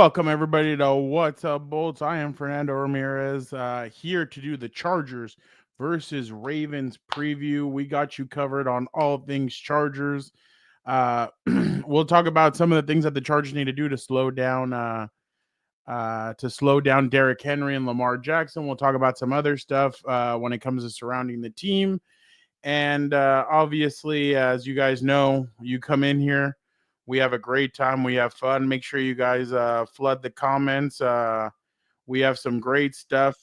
Welcome everybody to What's Up Bolts. I am Fernando Ramirez here to do the Chargers versus Ravens preview. We got you covered on all things Chargers. We'll talk about some of the things that the Chargers need to do to slow down Derrick Henry and Lamar Jackson. We'll talk about some other stuff when it comes to surrounding the team. And obviously, as you guys know, you come in here, we have a great time. We have fun. Make sure you guys flood the comments. We have some great stuff.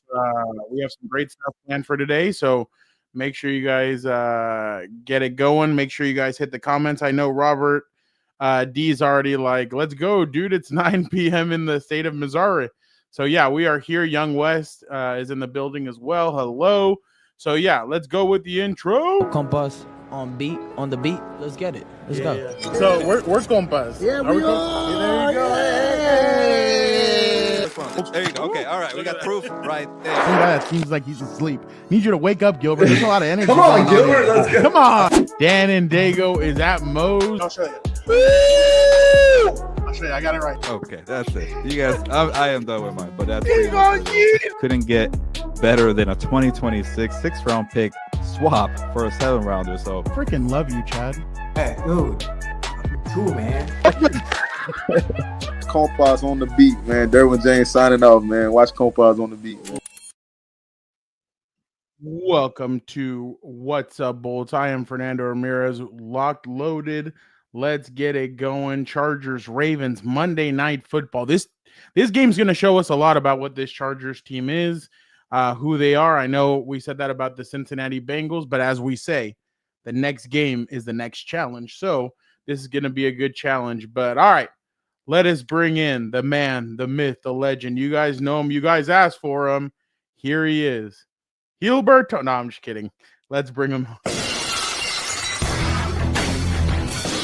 Planned for today. So make sure you guys get it going. Make sure you guys hit the comments. I know Robert D's already like, let's go, dude. It's 9 p.m. in the state of Missouri. So, yeah, we are here. Young West is in the building as well. Hello. So, yeah, let's go with the intro. Compas on the beat. Let's get it. Let's go. Yeah. So, where's Compas? Yeah, we are. There you go. Hey. There you go. Okay, all right. We got proof right there. Some guy that seems like he's asleep. Need you to wake up, Gilbert. There's a lot of energy. Come on, Gilbert. Let's go. Come on. Dan and Daygo is at Moe's. I'll show you. I'll show you. I got it right. Okay, that's it. You guys, I am done with mine, but that's couldn't get better than a 2026 6th-round pick swap for a 7th-rounder. So Freaking love you, Chad. Hey, dude. Cool, man. Compas on the beat, man. Derwin James signing off, man. Watch Compas on the beat, man. Welcome to What's Up Bolts. I am Fernando Ramirez, locked, loaded. Let's get it going. Chargers, Ravens, Monday Night Football. This game's going to show us a lot about what this Chargers team is, who they are. I know we said that about the Cincinnati Bengals, but as we say, the next game is the next challenge. So this is going to be a good challenge. But all right, let us bring in the man, the myth, the legend. You guys know him. You guys asked for him. Here he is. Herbert O. No, I'm just kidding. Let's bring him.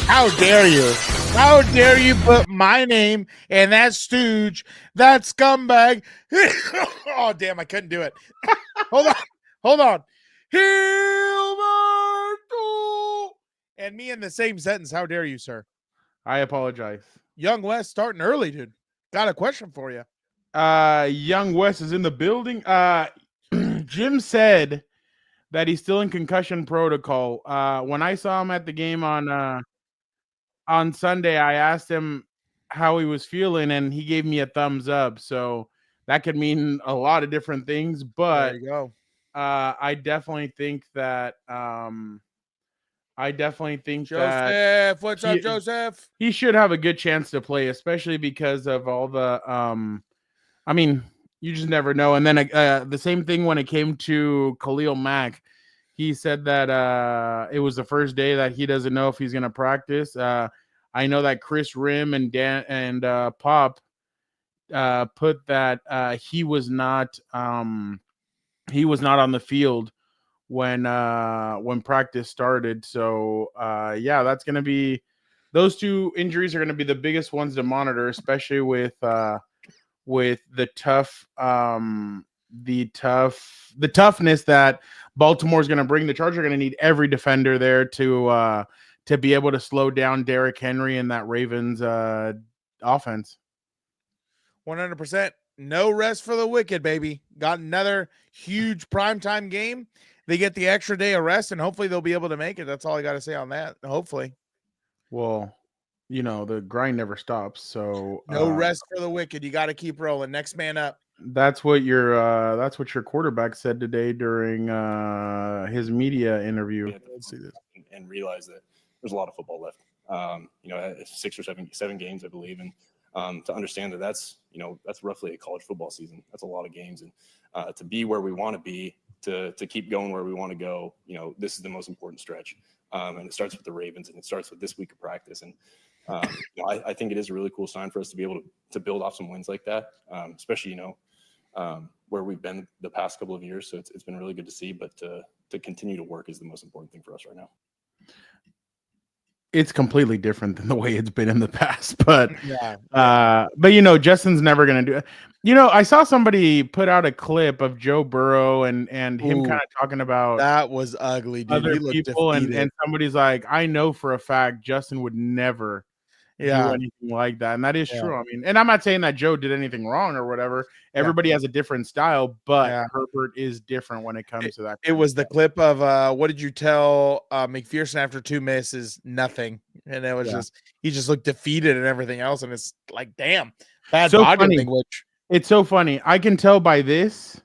How dare you? How dare you put my name and that stooge, that scumbag? Oh, damn, I couldn't do it. Hold on. Herbert! And me in the same sentence. How dare you, sir? I apologize. Young West starting early, dude. Got a question for you. Young West is in the building. Jim said that he's still in concussion protocol. When I saw him at the game on Sunday, I asked him how he was feeling, and he gave me a thumbs up. So that could mean a lot of different things. But There you go. I definitely think that Joseph, what's up, Joseph? he should have a good chance to play, especially because of all the I mean, you just never know. And then the same thing when it came to Khalil Mack. He said that it was the first day that he doesn't know if he's going to practice. I know that Chris Rim and Dan and Pop put that he was not on the field when practice started. So yeah, that's going to be, those two injuries are going to be the biggest ones to monitor, especially with the toughness that Baltimore is going to bring. The Chargers are going to need every defender there to be able to slow down Derrick Henry and that Ravens offense. 100%. No rest for the wicked, baby. Got another huge primetime game. They get the extra day of rest, and hopefully they'll be able to make it. That's all I got to say on that. Hopefully. Well, you know, the grind never stops. So no rest for the wicked. You got to keep rolling. Next man up. That's what your quarterback said today during his media interview. Let's see this and realize that there's a lot of football left. 6 or 7 games, I believe, and to understand that that's roughly a college football season. That's a lot of games, and to be where we want to be, to keep going where we want to go. This is the most important stretch, and it starts with the Ravens, and it starts with this week of practice. And I think it is a really cool sign for us to be able to build off some wins like that, especially where we've been the past couple of years. So it's been really good to see, but to continue to work is the most important thing for us right now. It's completely different than the way it's been in the past, but Yeah. Justin's never going to do it. I saw somebody put out a clip of Joe Burrow and him kind of talking about That was ugly, dude. other He looked people, defeated. and somebody's like, I know for a fact Justin would never, Yeah. anything like that. And that is Yeah. true. I mean, and I'm not saying that Joe did anything wrong or whatever. Everybody has a different style, but Herbert is different when it comes to that. It was the clip of what did you tell McPherson after 2 misses? Nothing. And it was just he just looked defeated and everything else. And it's like, damn, bad body language. It's so funny. I can tell by this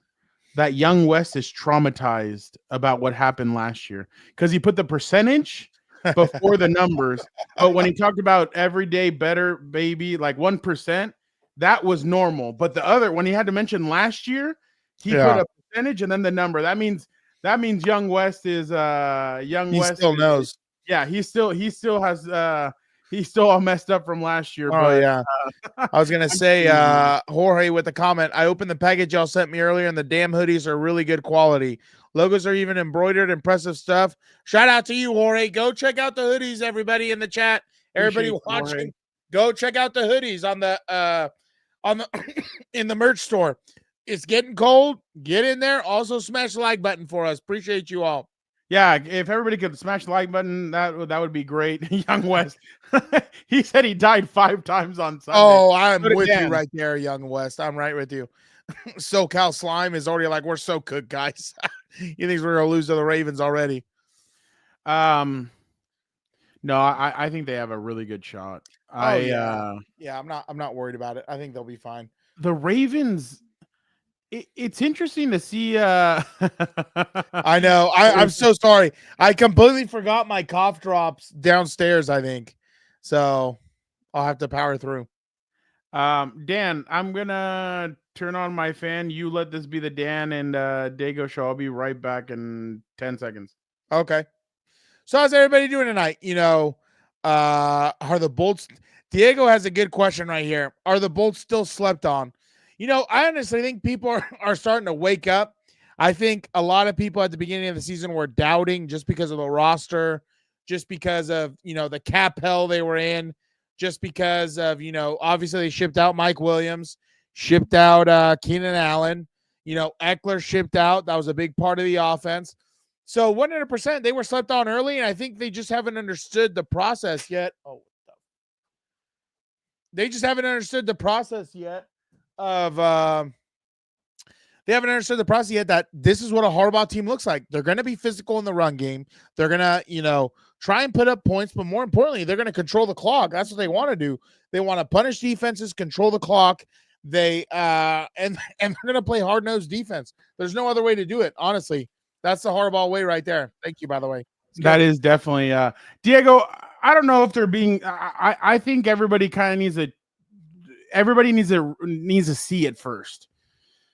that Young West is traumatized about what happened last year because he put the percentage before the numbers. But when he talked about every day better, baby, like 1%, that was normal. But the other, when he had to mention last year, he put a percentage and then the number. That means Young West is Young West still knows. Yeah, he still has he's still all messed up from last year. Oh, but, yeah. I was going to say, Jorge with the comment, I opened the package y'all sent me earlier, and the damn hoodies are really good quality. Logos are even embroidered, impressive stuff. Shout out to you, Jorge. Go check out the hoodies, everybody in the chat. Everybody watching, Jorge. Go check out the hoodies on the in the merch store. It's getting cold. Get in there. Also, smash the like button for us. Appreciate you all. Yeah, if everybody could smash the like button, that would be great. Young West, he said he died 5 times on Sunday. Oh, I'm with you right there, Young West. I'm right with you. SoCal Slime is already like, we're so good, guys. He thinks we're gonna lose to the Ravens already. No, I think they have a really good shot. I'm not worried about it. I think they'll be fine. The Ravens. It's interesting to see. I know. I'm so sorry. I completely forgot my cough drops downstairs, I think. So I'll have to power through. Dan, I'm going to turn on my fan. You let this be the Dan and Daygo show. I'll be right back in 10 seconds. Okay. So how's everybody doing tonight? You know, are the Bolts? Diego has a good question right here. Are the Bolts still slept on? You know, I honestly think people are starting to wake up. I think a lot of people at the beginning of the season were doubting just because of the roster, just because of, you know, the cap hell they were in, just because of, you know, obviously they shipped out Mike Williams, shipped out Keenan Allen, you know, Eckler shipped out. That was a big part of the offense. So 100% they were slept on early, and I think they just haven't understood the process yet. They just haven't understood the process yet. They haven't understood the process yet that this is what a Harbaugh team looks like. They're going to be physical in the run game. They're going to, you know, try and put up points, but more importantly, they're going to control the clock. That's what they want to do. They want to punish defenses, control the clock. They and they're going to play hard-nosed defense. There's no other way to do it, honestly. That's the Harbaugh way right there. Thank you, by the way. That is definitely Diego. I don't know if they're being. I think everybody kind of needs to see it first.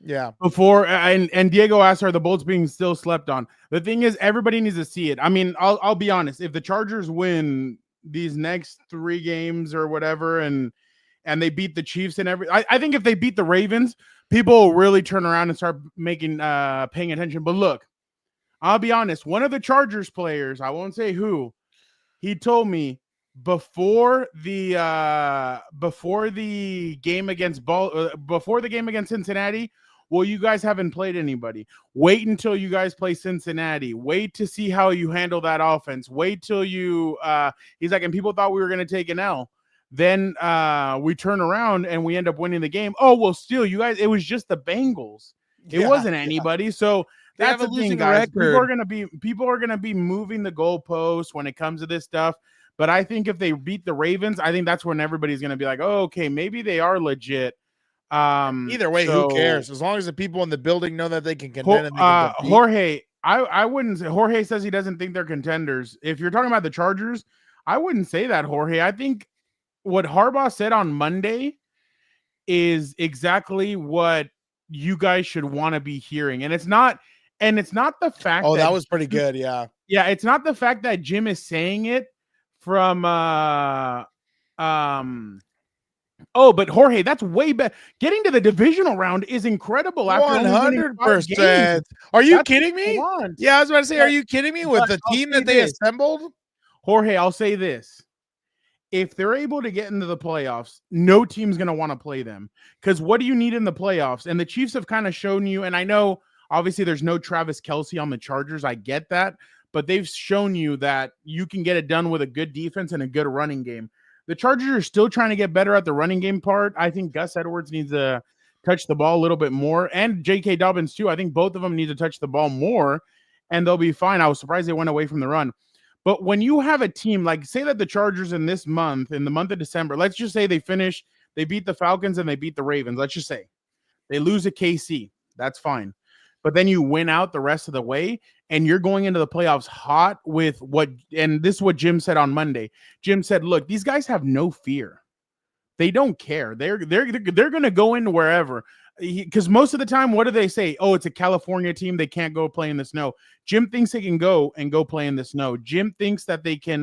Yeah. Before and Diego asked, are the Bolts being still slept on? The thing is, everybody needs to see it. I mean, I'll be honest. If the Chargers win these next 3 games or whatever, and they beat the Chiefs and I think if they beat the Ravens, people will really turn around and start paying attention. But look, I'll be honest. One of the Chargers players, I won't say who, he told me before the game against Cincinnati, well, you guys haven't played anybody. Wait until you guys play Cincinnati. Wait to see how you handle that offense. Wait till you he's like, and people thought we were going to take an L. Then we turn around and we end up winning the game. Oh, well, still, you guys, it was just the Bengals. It wasn't anybody. Yeah. So that's the thing, guys. People are gonna be moving the goalposts when it comes to this stuff. But I think if they beat the Ravens, I think that's when everybody's gonna be like, oh, okay, maybe they are legit. Either way, who cares? As long as the people in the building know that they can contend. And they can Jorge, I wouldn't say. Jorge says he doesn't think they're contenders. If you're talking about the Chargers, I wouldn't say that, Jorge. I think what Harbaugh said on Monday is exactly what you guys should want to be hearing, and it's not the fact. Oh, that was pretty good. Yeah, it's not the fact that Jim is saying it from but Jorge, that's way better. Getting to the divisional round is incredible. After 100%. Are you kidding me? Yeah, I was about to say, are you kidding me with the team that they assembled? Jorge, I'll say this. If they're able to get into the playoffs, no team's going to want to play them. Because what do you need in the playoffs? And the Chiefs have kind of shown you, and I know, obviously, there's no Travis Kelce on the Chargers. I get that. But they've shown you that you can get it done with a good defense and a good running game. The Chargers are still trying to get better at the running game part. I think Gus Edwards needs to touch the ball a little bit more, and J.K. Dobbins too. I think both of them need to touch the ball more, and they'll be fine. I was surprised they went away from the run. But when you have a team, like say that the Chargers in the month of December, let's just say they beat the Falcons and they beat the Ravens. Let's just say they lose at KC. That's fine. But then you win out the rest of the way, and you're going into the playoffs hot with and this is what Jim said on Monday. Jim said, look, these guys have no fear. They don't care. They're going to go into wherever. Because most of the time, what do they say? Oh, it's a California team. They can't go play in the snow. Jim thinks they can go play in the snow. Jim thinks that they can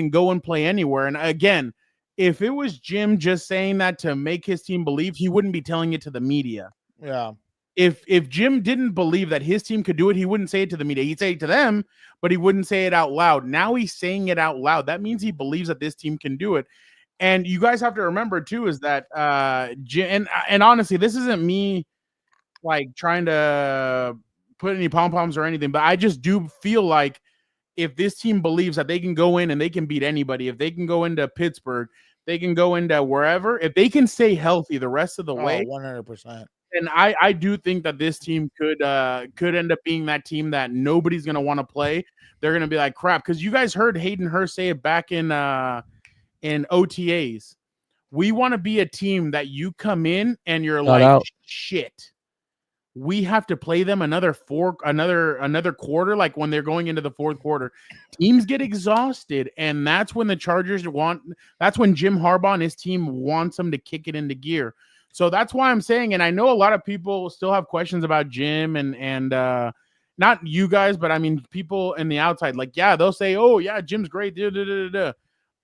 go and play anywhere. And again, if it was Jim just saying that to make his team believe, he wouldn't be telling it to the media. Yeah. If Jim didn't believe that his team could do it, he wouldn't say it to the media. He'd say it to them, but he wouldn't say it out loud. Now he's saying it out loud. That means he believes that this team can do it. And you guys have to remember too is that and honestly, this isn't me like trying to put any pom-poms or anything, but I just do feel like if this team believes that they can go in and they can beat anybody, if they can go into Pittsburgh, they can go into wherever, if they can stay healthy the rest of the way, 100%. And I do think that this team could end up being that team that nobody's going to want to play. They're going to be like crap, because you guys heard Hayden Hurst say it back in OTAs. We want to be a team that you come in and you're shit. We have to play them another quarter, like when they're going into the fourth quarter. Teams get exhausted, and that's when the Chargers that's when Jim Harbaugh and his team wants them to kick it into gear. So that's why I'm saying, and I know a lot of people still have questions about Jim and not you guys, but I mean people in the outside, like, yeah, they'll say, oh yeah, Jim's great.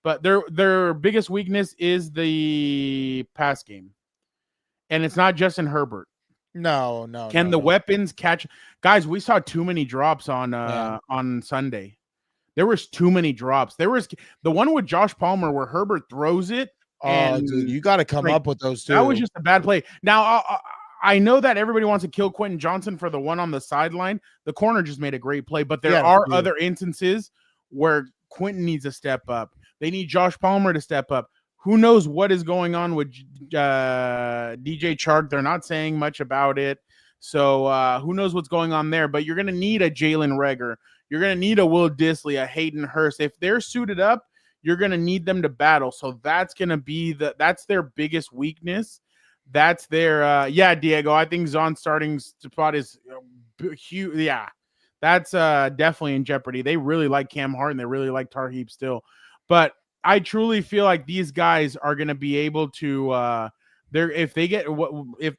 But their biggest weakness is the pass game. And it's not Justin Herbert. No. Can the weapons catch? Guys, we saw too many drops on Sunday. There was too many drops. There was the one with Josh Palmer where Herbert throws it. Oh, dude, you got to come up with those two. That was just a bad play. Now, I know that everybody wants to kill Quentin Johnson for the one on the sideline. The corner just made a great play, but there are other instances where Quentin needs to step up. They need Josh Palmer to step up. Who knows what is going on with DJ Chark? They're not saying much about it. So who knows what's going on there? But you're going to need a Jalen Reagor. You're going to need a Will Dissly, a Hayden Hurst. If they're suited up, you're going to need them to battle. So that's going to be that's their biggest weakness. That's their Daygo. I think Zon's starting spot is huge. Yeah, that's definitely in jeopardy. They really like Cam Hart and they really like Tar Heap still. But I truly feel like these guys are going to be able to if they get into the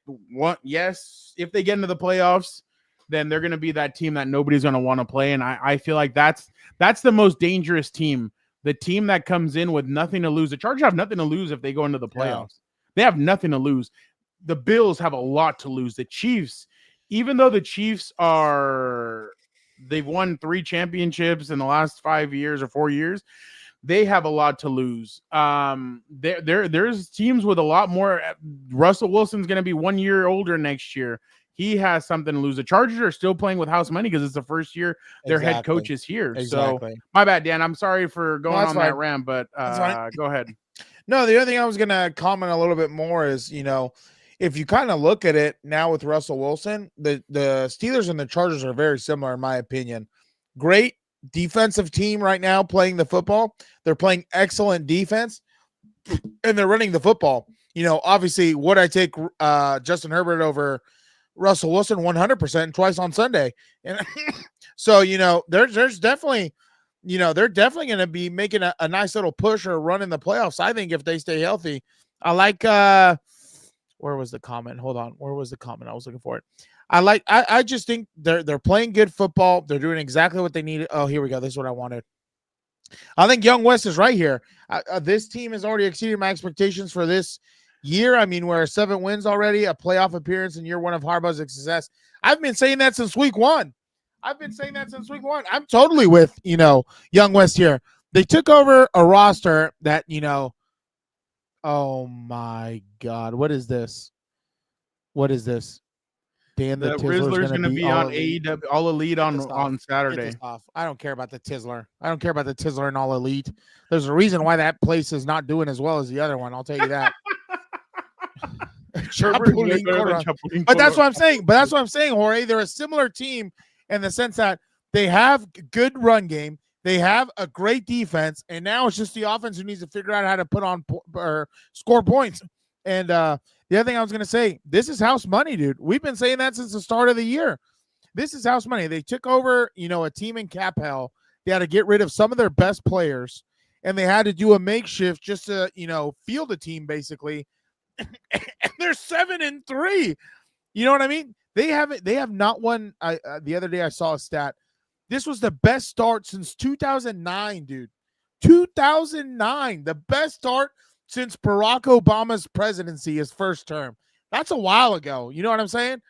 playoffs, then they're going to be that team that nobody's going to want to play. And I feel like that's the most dangerous team. The team that comes in with nothing to lose. The Chargers have nothing to lose if they go into the playoffs. Yeah. They have nothing to lose. The Bills have a lot to lose. The Chiefs, even though the Chiefs they've won 3 championships in the last 5 years or 4 years, they have a lot to lose. There's teams with a lot more. Russell Wilson's going to be 1 year older next year. He has something to lose. The Chargers are still playing with house money because it's the first year their head coach is here. Exactly. So my bad, Dan. I'm sorry for going on that rant, but go ahead. No, the other thing I was going to comment a little bit more is, if you kind of look at it now with Russell Wilson, the Steelers and the Chargers are very similar in my opinion. Great defensive team right now playing the football. They're playing excellent defense, and they're running the football. Obviously, would I take Justin Herbert over Russell Wilson 100% twice on Sunday? And so, there's definitely, they're definitely going to be making a nice little push or run in the playoffs, I think, if they stay healthy. I like, where was the comment? Hold on. Where was the comment? I was looking for it. I just think they're playing good football. They're doing exactly what they needed. Oh, here we go. This is what I wanted. I think Young West is right here. This team has already exceeded my expectations for this year. I mean, we're 7 wins already, a playoff appearance in year 1 of Harbaugh's success. I've been saying that since week 1. I'm totally with, Young West here. They took over a roster that, oh my God, what is this? Dan, The Tizzler's Rizzler's going going to be on Elite. AEW All Elite Get this on off. Get Saturday. this off. I don't care about the Tizzler. I don't care about the Tizzler and All Elite. There's a reason why that place is not doing as well as the other one. I'll tell you that. Chapulín Colorado. But that's what I'm saying. But that's what I'm saying, Jorge. They're a similar team in the sense that they have good run game. They have a great defense, and now it's just the offense who needs to figure out how to put on or score points. And the other thing I was going to say, this is house money, dude. We've been saying that since the start of the year. This is house money. They took over, a team in cap hell. They had to get rid of some of their best players, and they had to do a makeshift just to, field a team basically. And they're 7-3. You know what I mean? They have not won. The other day I saw a stat. This was the best start since 2009, dude. 2009, the best start since Barack Obama's presidency, his first term. That's a while ago. You know what I'm saying?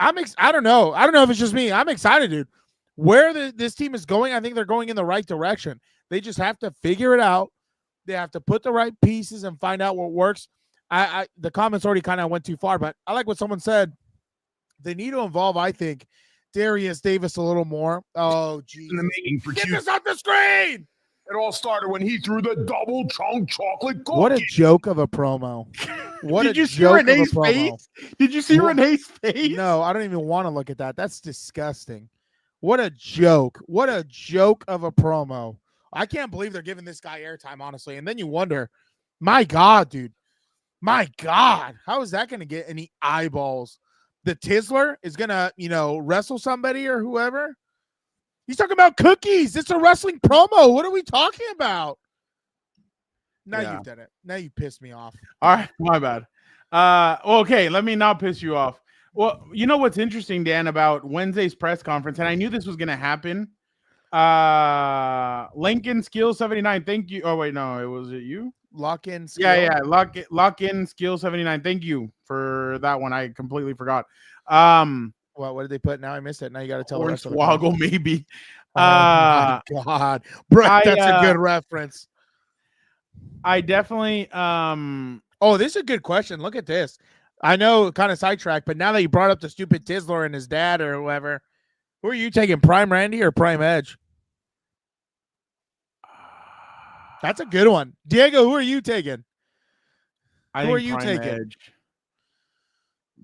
I don't know. I don't know if it's just me. I'm excited, dude. Where this team is going, I think they're going in the right direction. They just have to figure it out. They have to put the right pieces and find out what works. The comments already kind of went too far, but I like what someone said. They need to involve, I think, Darius Davis a little more. Oh, geez. Get this off the screen! It all started when he threw the double chunk chocolate cookie. What a joke of a promo. Did you see Renee's face? Did you see Renee's face? No, I don't even want to look at that. That's disgusting. What a joke. What a joke of a promo. I can't believe they're giving this guy airtime, honestly. And then you wonder, my God, dude. My God. How is that going to get any eyeballs? The Tizzler is going to, wrestle somebody or whoever? He's talking about cookies. It's a wrestling promo. What are we talking about? Now you've done it. Now you pissed me off. All right, my bad. Okay, let me not piss you off. Well, you know what's interesting, Dan, about Wednesday's press conference, and I knew this was going to happen. Lincoln Skill 79. Thank you. Oh wait, no, was it you? Lock in. Skill. Yeah. Lock in Skill 79. Thank you for that one. I completely forgot. What did they put? Now I missed it. Now you got to tell Orange us. Swoggle, maybe. Oh my God, Brett, that's a good reference. I definitely. Oh, this is a good question. Look at this. I know, kind of sidetracked, but now that you brought up the stupid Tizzler and his dad or whoever, who are you taking, Prime Randy or Prime Edge? That's a good one. Diego, who are you taking? Who are you taking? Edge.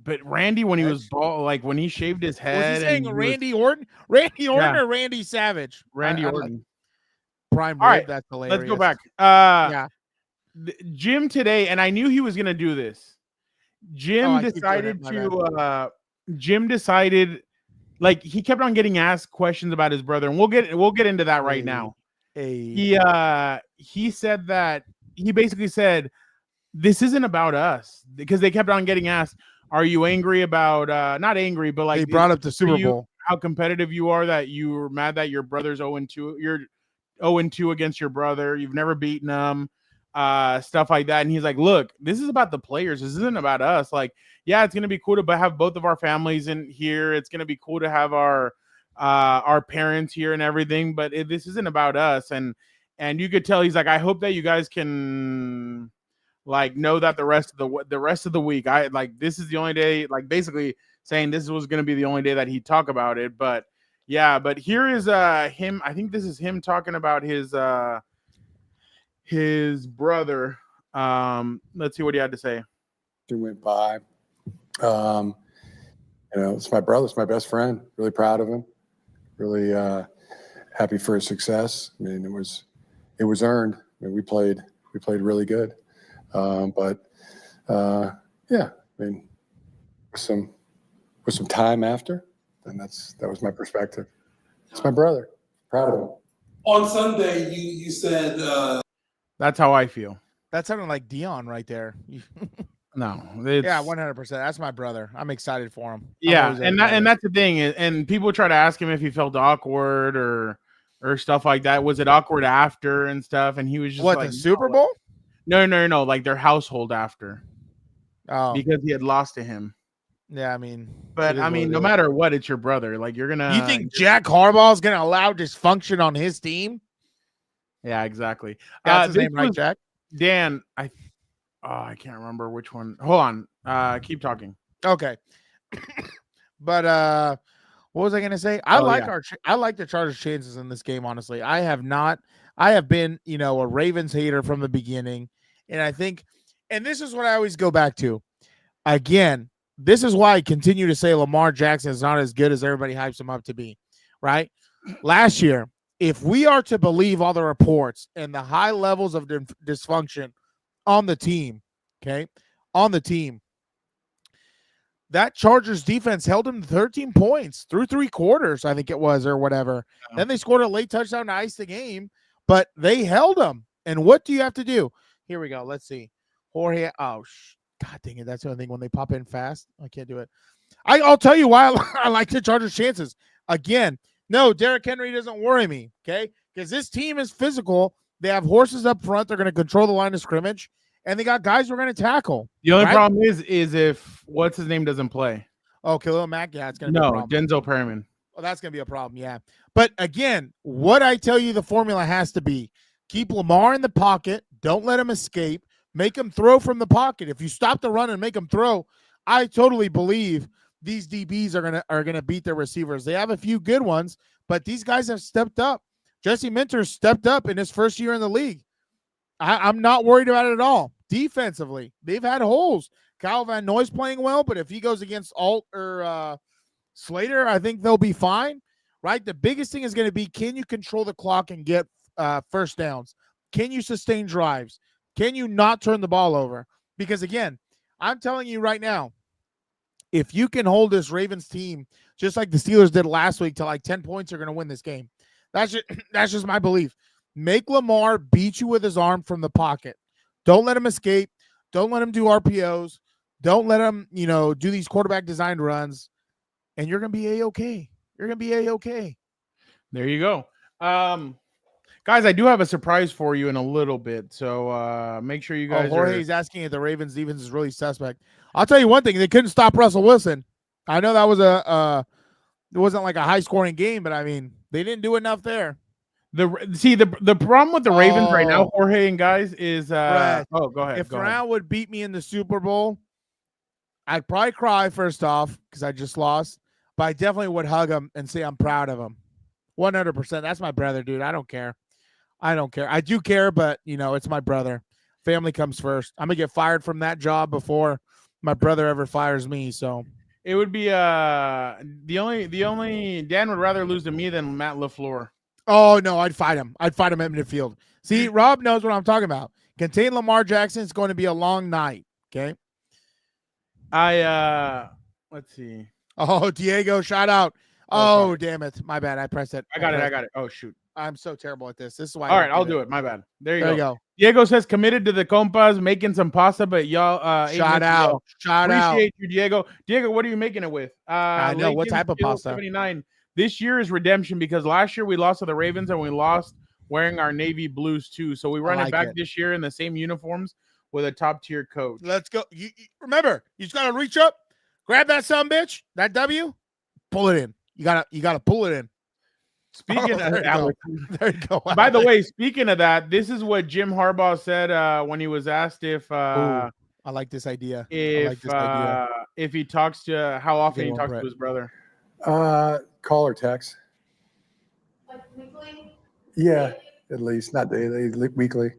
But Randy, when he was bald, like when he shaved his head. Was he saying Randy Orton? Randy Orton or Randy Savage? Randy Orton. Prime All right, that's hilarious. Let's go back. Yeah. Jim today, and I knew he was going to do this. Jim decided, like, he kept on getting asked questions about his brother, and we'll get into that right now. He said that he basically said, this isn't about us, because they kept on getting asked, are you angry about not angry, but like they brought up the Super Bowl, how competitive you are, that you were mad that your brother's 0-2, you're 0-2 against your brother, you've never beaten him, stuff like that. And he's like, look, this is about the players, this isn't about us. Like, yeah, it's gonna be cool to have both of our families in here, it's gonna be cool to have our parents here and everything, but this isn't about us. And you could tell he's like, I hope that you guys can like know that the rest of the week, I like, this is the only day, like basically saying this was going to be the only day that he'd talk about it. But yeah, but here is him. I think this is him talking about his brother. Let's see what he had to say. It went by. It's my brother. It's my best friend. Really proud of him. Really happy for his success. I mean, it was earned. I mean, we played really good. Yeah, I mean, with some time after, then that was my perspective. It's my brother. Proud of him. On Sunday, you said that's how I feel. That sounded like Dion right there. No, yeah, 100%. That's my brother. I'm excited for him. Yeah, and that's the thing. And people try to ask him if he felt awkward or stuff like that. Was it awkward after and stuff? And he was just the Super Bowl? No, like their household after. Oh, because he had lost to him. Yeah, I mean, but I mean, no matter what, it's your brother. Like, you're gonna. You think Jack Harbaugh is gonna allow dysfunction on his team? Yeah, exactly. That's his name, right, Jack? Dan, I can't remember which one. Hold on. Keep talking. Okay. But what was I going to say? I like the Chargers' chances in this game. Honestly, I have been, a Ravens hater from the beginning, and I think, and this is what I always go back to. Again, this is why I continue to say Lamar Jackson is not as good as everybody hypes him up to be. Right? Last year, if we are to believe all the reports and the high levels of dysfunction on the team, that Chargers defense held him 13 points through 3 quarters, I think it was, or whatever. Yeah. Then they scored a late touchdown to ice the game, but they held him. And what do you have to do? Here we go. Let's see. Jorge. Oh, God dang it. That's the only thing when they pop in fast. I can't do it. I'll tell you why I like the Chargers' chances. Again, no, Derrick Henry doesn't worry me, okay? Because this team is physical. They have horses up front. They're going to control the line of scrimmage. And they got guys who are going to tackle. The only problem is if what's his name doesn't play. Oh, Khalil Mack? Yeah, it's going to be a problem. Denzel Perryman. Well, that's going to be a problem, yeah. But again, what I tell you the formula has to be, keep Lamar in the pocket. Don't let him escape. Make him throw from the pocket. If you stop the run and make him throw, I totally believe these DBs are gonna beat their receivers. They have a few good ones, but these guys have stepped up. Jesse Minter's stepped up in his first year in the league. I'm not worried about it at all. Defensively, they've had holes. Kyle Van Noy's playing well, but if he goes against Alt or Slater, I think they'll be fine, right? The biggest thing is going to be, can you control the clock and get first downs? Can you sustain drives? Can you not turn the ball over? Because, again, I'm telling you right now, if you can hold this Ravens team just like the Steelers did last week to like 10 points, you're going to win this game. That's just my belief. Make Lamar beat you with his arm from the pocket. Don't let him escape. Don't let him do RPOs. Don't let him, do these quarterback designed runs. And you're going to be A-okay. You're going to be A-okay. There you go. Guys, I do have a surprise for you in a little bit. So make sure you guys Jorge's asking if the Ravens defense is really suspect. I'll tell you one thing. They couldn't stop Russell Wilson. I know that was it wasn't like a high-scoring game, but, I mean, they didn't do enough there. The problem with the Ravens right now, Jorge and guys, is go ahead. If Fernando would beat me in the Super Bowl, I'd probably cry first off because I just lost, but I definitely would hug him and say I'm proud of him. 100%. That's my brother, dude. I don't care. I do care, but it's my brother. Family comes first. I'm gonna get fired from that job before my brother ever fires me. So it would be the only Dan would rather lose to me than Matt LaFleur. Oh, no, I'd fight him. I'd fight him at midfield. See, Rob knows what I'm talking about. Contain Lamar Jackson. It's going to be a long night, okay? Let's see. Oh, Daygo, shout out. Oh, damn it. My bad. I pressed it. I got it. Oh, shoot. I'm so terrible at this. This is why. All right, I'll do it. My bad. There you go. Diego says committed to the Compas, making some pasta, but y'all shout out. Appreciate you, Diego. Diego, what are you making it with? I know. What type of pasta? 79. This year is redemption because last year we lost to the Ravens and we lost wearing our navy blues too. So we run it back this year in the same uniforms with a top tier coach. Let's go. You remember, you just gotta reach up, grab that sumbitch, that W, pull it in. You gotta pull it in. Speaking of Alex, there you go. By the way, speaking of that, this is what Jim Harbaugh said when he was asked if I like this idea. If he talks to how often he talks to his brother. Call or text. Like weekly? Yeah, at least not daily, weekly.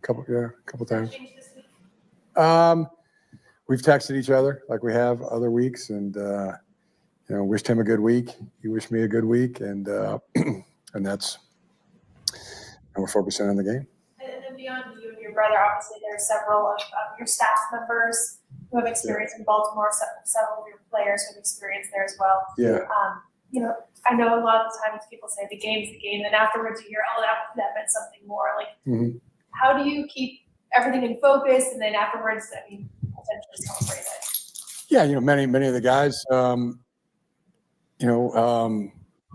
Couple times. We've texted each other like we have other weeks, and wished him a good week. He wished me a good week, and we're focusing on the game. And then beyond you and your brother, obviously there are several of your staff members who have experience in Baltimore. Several of your players who have experience there as well. Yeah. I know a lot of the times people say the game's the game, and afterwards you hear, oh, that meant something more. Like, how do you keep everything in focus, and then afterwards, potentially celebrate it? Yeah, many of the guys,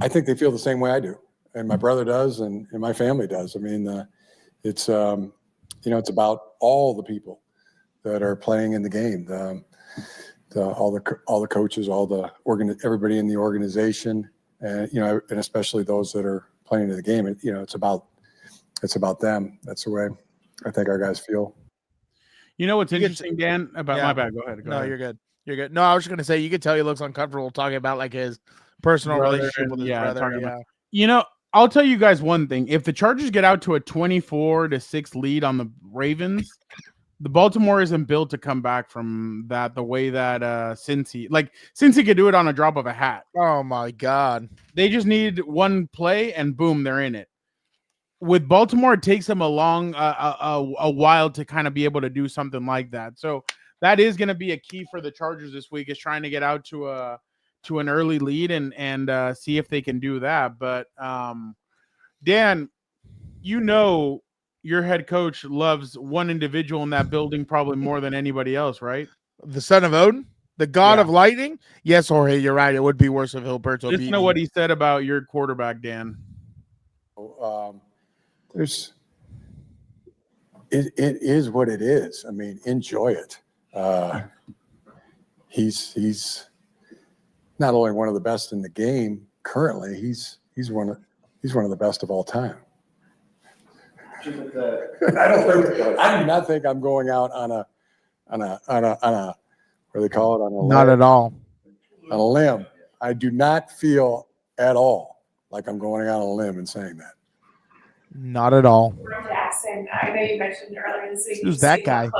I think they feel the same way I do, and my brother does, and my family does. It's about all the people that are playing in the game, all the coaches, everybody in the organization, and and especially those that are playing in the game. It's about them. That's the way I think our guys feel. You know what's interesting, Dan? My bad. Go ahead. You're good. You're good. No, I was just gonna say you could tell he looks uncomfortable talking about like his personal Brother relationship and- with his yeah, brother. talking Yeah. about- You know, I'll tell you guys one thing. If the Chargers get out to a 24-6 lead on the Ravens, the Baltimore isn't built to come back from that the way that Cincy could do it on a drop of a hat. Oh my God. They just need one play and boom, they're in it. With Baltimore, it takes them a while to kind of be able to do something like that. So that is going to be a key for the Chargers this week, is trying to get out to an early lead and see if they can do that. But Dan, you know, your head coach loves one individual in that building probably more than anybody else, right? The son of Odin, the god of lightning. Yes, Jorge, you're right. It would be worse if Hilberto beat Listen to what he said about your quarterback, Dan. It is what it is. I mean, enjoy it. He's not only one of the best in the game currently, he's one of the best of all time. I do not think I'm going out on a what do they call it? On a Not at all. On a limb. I do not feel at all like I'm going out on a limb and saying that. Not at all. Jackson, I know you mentioned earlier this week. Who's that guy?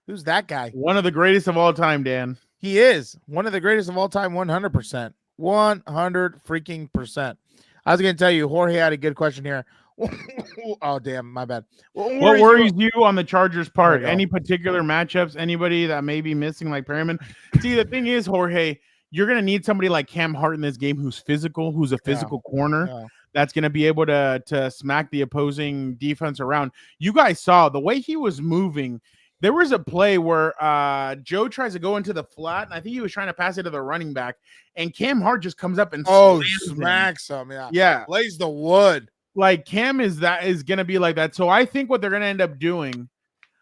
Who's that guy? One of the greatest of all time, Dan. He is one of the greatest of all time. 100%. 100 freaking percent. I was going to tell you, Jorge had a good question here. Oh, damn. My bad. What worries you on the Chargers part? Any particular matchups? Anybody that may be missing, like Perriman? See, the thing is, Jorge, you're going to need somebody like Cam Hart in this game who's physical, who's a physical corner. That's going to be able to smack the opposing defense around. You guys saw the way he was moving. There was a play where Joe tries to go into the flat, and I think he was trying to pass it to the running back, and Cam Hart just comes up and smacks him. Yeah. Lays the wood. Like Cam is going to be like that. So I think what they're going to end up doing,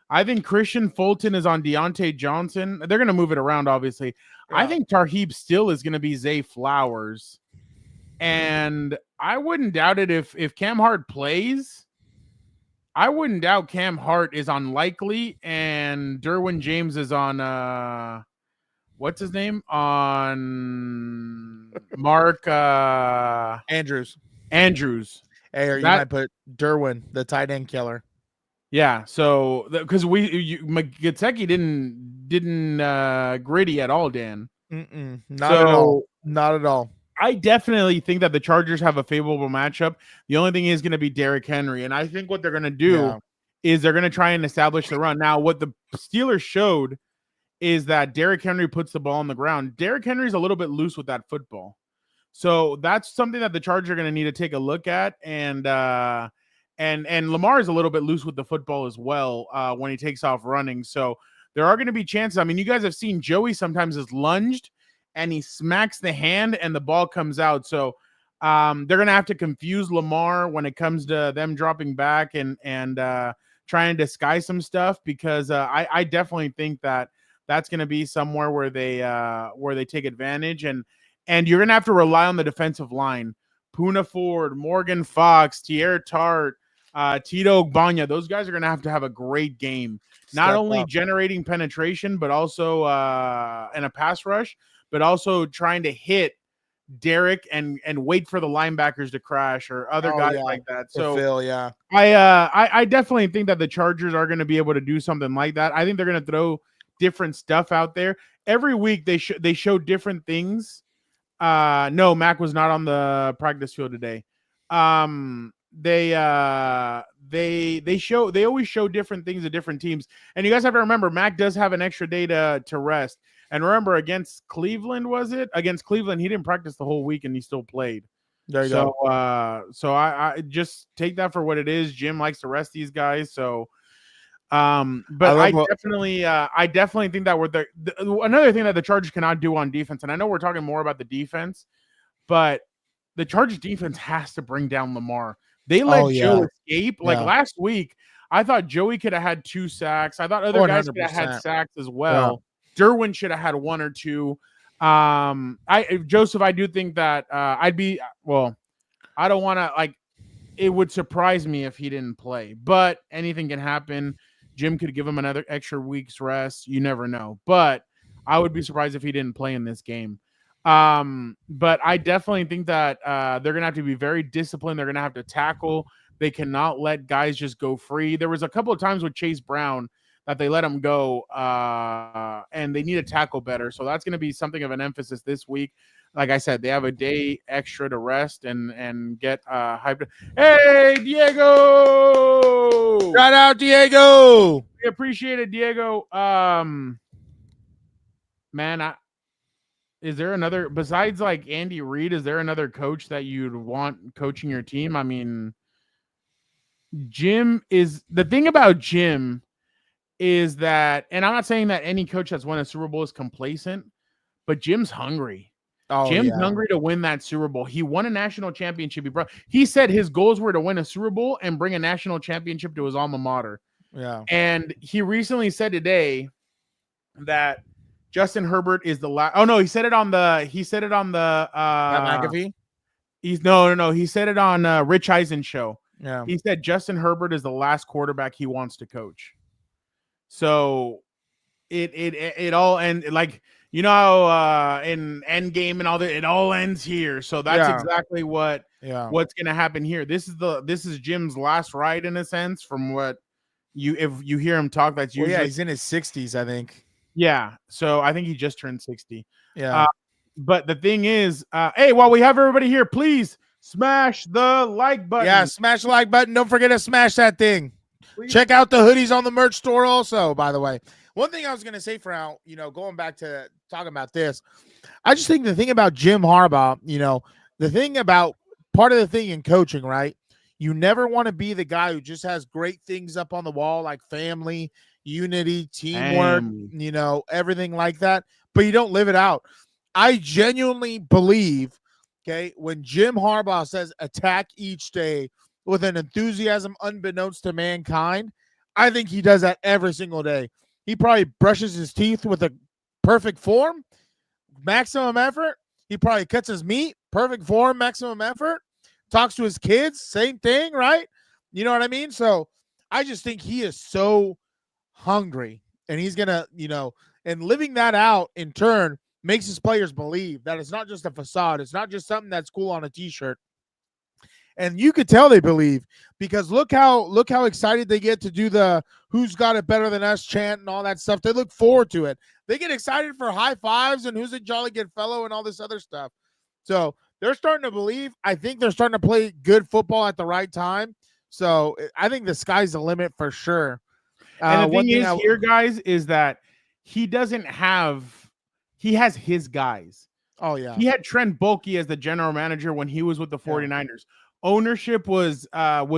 I think Christian Fulton is on Deontay Johnson. They're going to move it around, obviously. Yeah. I think Tarheeb still is going to be Zay Flowers. And I wouldn't doubt it if Cam Hart plays. I wouldn't doubt Cam Hart is on Likely and Derwin James is on what's his name? On Mark Andrews. Hey, or you might put Derwin, the tight end killer. Yeah, so because Getseki didn't gritty at all, Dan. Not at all. Not at all. I definitely think that the Chargers have a favorable matchup. The only thing is going to be Derrick Henry, and I think what they're going to do is they're going to try and establish the run. Now, what the Steelers showed is that Derrick Henry puts the ball on the ground. Derrick Henry's a little bit loose with that football. So that's something that the Chargers are going to need to take a look at. And Lamar is a little bit loose with the football as well when he takes off running. So there are going to be chances. I mean, you guys have seen Joey sometimes is lunged and he smacks the hand and the ball comes out. So they're going to have to confuse Lamar when it comes to them dropping back and trying to disguise some stuff, because I definitely think that that's going to be somewhere where they take advantage. And you're going to have to rely on the defensive line. Poona Ford, Morgan Fox, Tierra Tart, Tito Ogbanya. Those guys are going to have a great game. Not only generating penetration, but also in a pass rush, but also trying to hit Derrick and wait for the linebackers to crash or other guys like that. So I definitely think that the Chargers are going to be able to do something like that. I think they're going to throw different stuff out there. Every week they show different things. No, Mac was not on the practice field today. They always show different things to different teams. And you guys have to remember, Mac does have an extra day to rest. And remember, against Cleveland, against Cleveland, he didn't practice the whole week and he still played. There you go. So I just take that for what it is. Jim likes to rest these guys. So, but I definitely think that another thing that the Chargers cannot do on defense, and I know we're talking more about the defense, but the Chargers defense has to bring down Lamar. They let Joe escape. Like last week, I thought Joey could have had 2 sacks. I thought other guys could have had sacks as well. Yeah. Derwin should have had 1 or 2. Joseph, I do think that I don't want to it would surprise me if he didn't play, but anything can happen. Jim could give him another extra week's rest. You never know. But I would be surprised if he didn't play in this game. But I definitely think that they're gonna have to be very disciplined. They're gonna have to tackle. They cannot let guys just go free. There was a couple of times with Chase Brown that they let him go, and they need to tackle better. So that's going to be something of an emphasis this week. Like I said, they have a day extra to rest and get hyped. Hey, Diego! Shout out, Diego! We appreciate it, Diego. Man, is there another, besides like Andy Reid, is there another coach that you'd want coaching your team? I mean, Jim is, the thing about Jim is that, and I'm not saying that any coach that's won a Super Bowl is complacent, but Jim's hungry. Jim's hungry to win that Super Bowl. He won a national championship. He said his goals were to win a Super Bowl and bring a national championship to his alma mater. Yeah. And he recently said today that Justin Herbert is the last. Oh no, he said it on the McAfee? No. He said it on Rich Eisen's show. Yeah. He said Justin Herbert is the last quarterback he wants to coach. So it all, and like, you know, in Endgame and all that, it all ends here. So that's exactly what's going to happen here. This is Jim's last ride in a sense, from what if you hear him talk. That's usually he's in his 60s, I think. Yeah. So I think he just turned 60. Yeah. But the thing is, hey, while we have everybody here, please smash the like button. Yeah, smash the like button. Don't forget to smash that thing. Please. Check out the hoodies on the merch store also, by the way. One thing I was going to say for now, going back to talking about this, I just think the thing about Jim Harbaugh, the thing about part of the thing in coaching, right? You never want to be the guy who just has great things up on the wall, like family, unity, teamwork, everything like that, but you don't live it out. I genuinely believe, when Jim Harbaugh says attack each day with an enthusiasm unbeknownst to mankind, I think he does that every single day. He probably brushes his teeth with a perfect form, maximum effort. He probably cuts his meat, perfect form, maximum effort. Talks to his kids, same thing, right? You know what I mean? So I just think he is so hungry, and he's going to, and living that out in turn makes his players believe that it's not just a facade. It's not just something that's cool on a t-shirt. And you could tell they believe, because look how excited they get to do the who's got it better than us chant and all that stuff. They look forward to it. They get excited for high fives and who's a jolly good fellow and all this other stuff. So they're starting to believe. I think they're starting to play good football at the right time. So I think the sky's the limit for sure. And the thing is here, guys, is that he has his guys. Oh, yeah. He had Trent Baalke as the general manager when he was with the 49ers. Yeah. Ownership was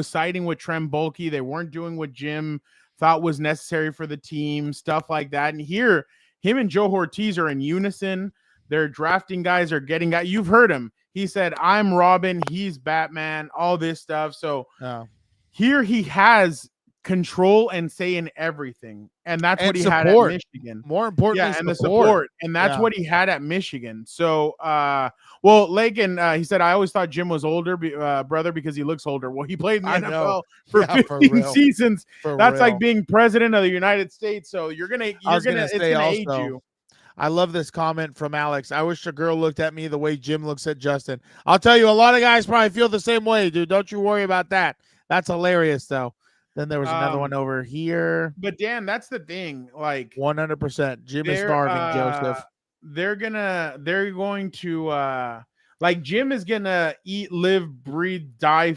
siding with Trent Baalke. They weren't doing what Jim thought was necessary for the team, stuff like that. And here, him and Joe Ortiz are in unison. They're drafting guys, are getting guys. You've heard him. He said, I'm Robin, he's Batman, all this stuff. So here he has control and say in everything, and that's what he had at Michigan. More importantly, and the support, and that's what he had at Michigan. So, well, Lakin, he said, I always thought Jim was older, brother, because he looks older. Well, he played in the NFL for 15 seasons. That's like being president of the United States. So it's gonna age you. I love this comment from Alex. I wish a girl looked at me the way Jim looks at Justin. I'll tell you, a lot of guys probably feel the same way, dude. Don't you worry about that. That's hilarious, though. Then there was another one over here. But Dan, that's the thing. Like 100%. Jim is starving, Joseph. They're going to like Jim is gonna eat, live, breathe, die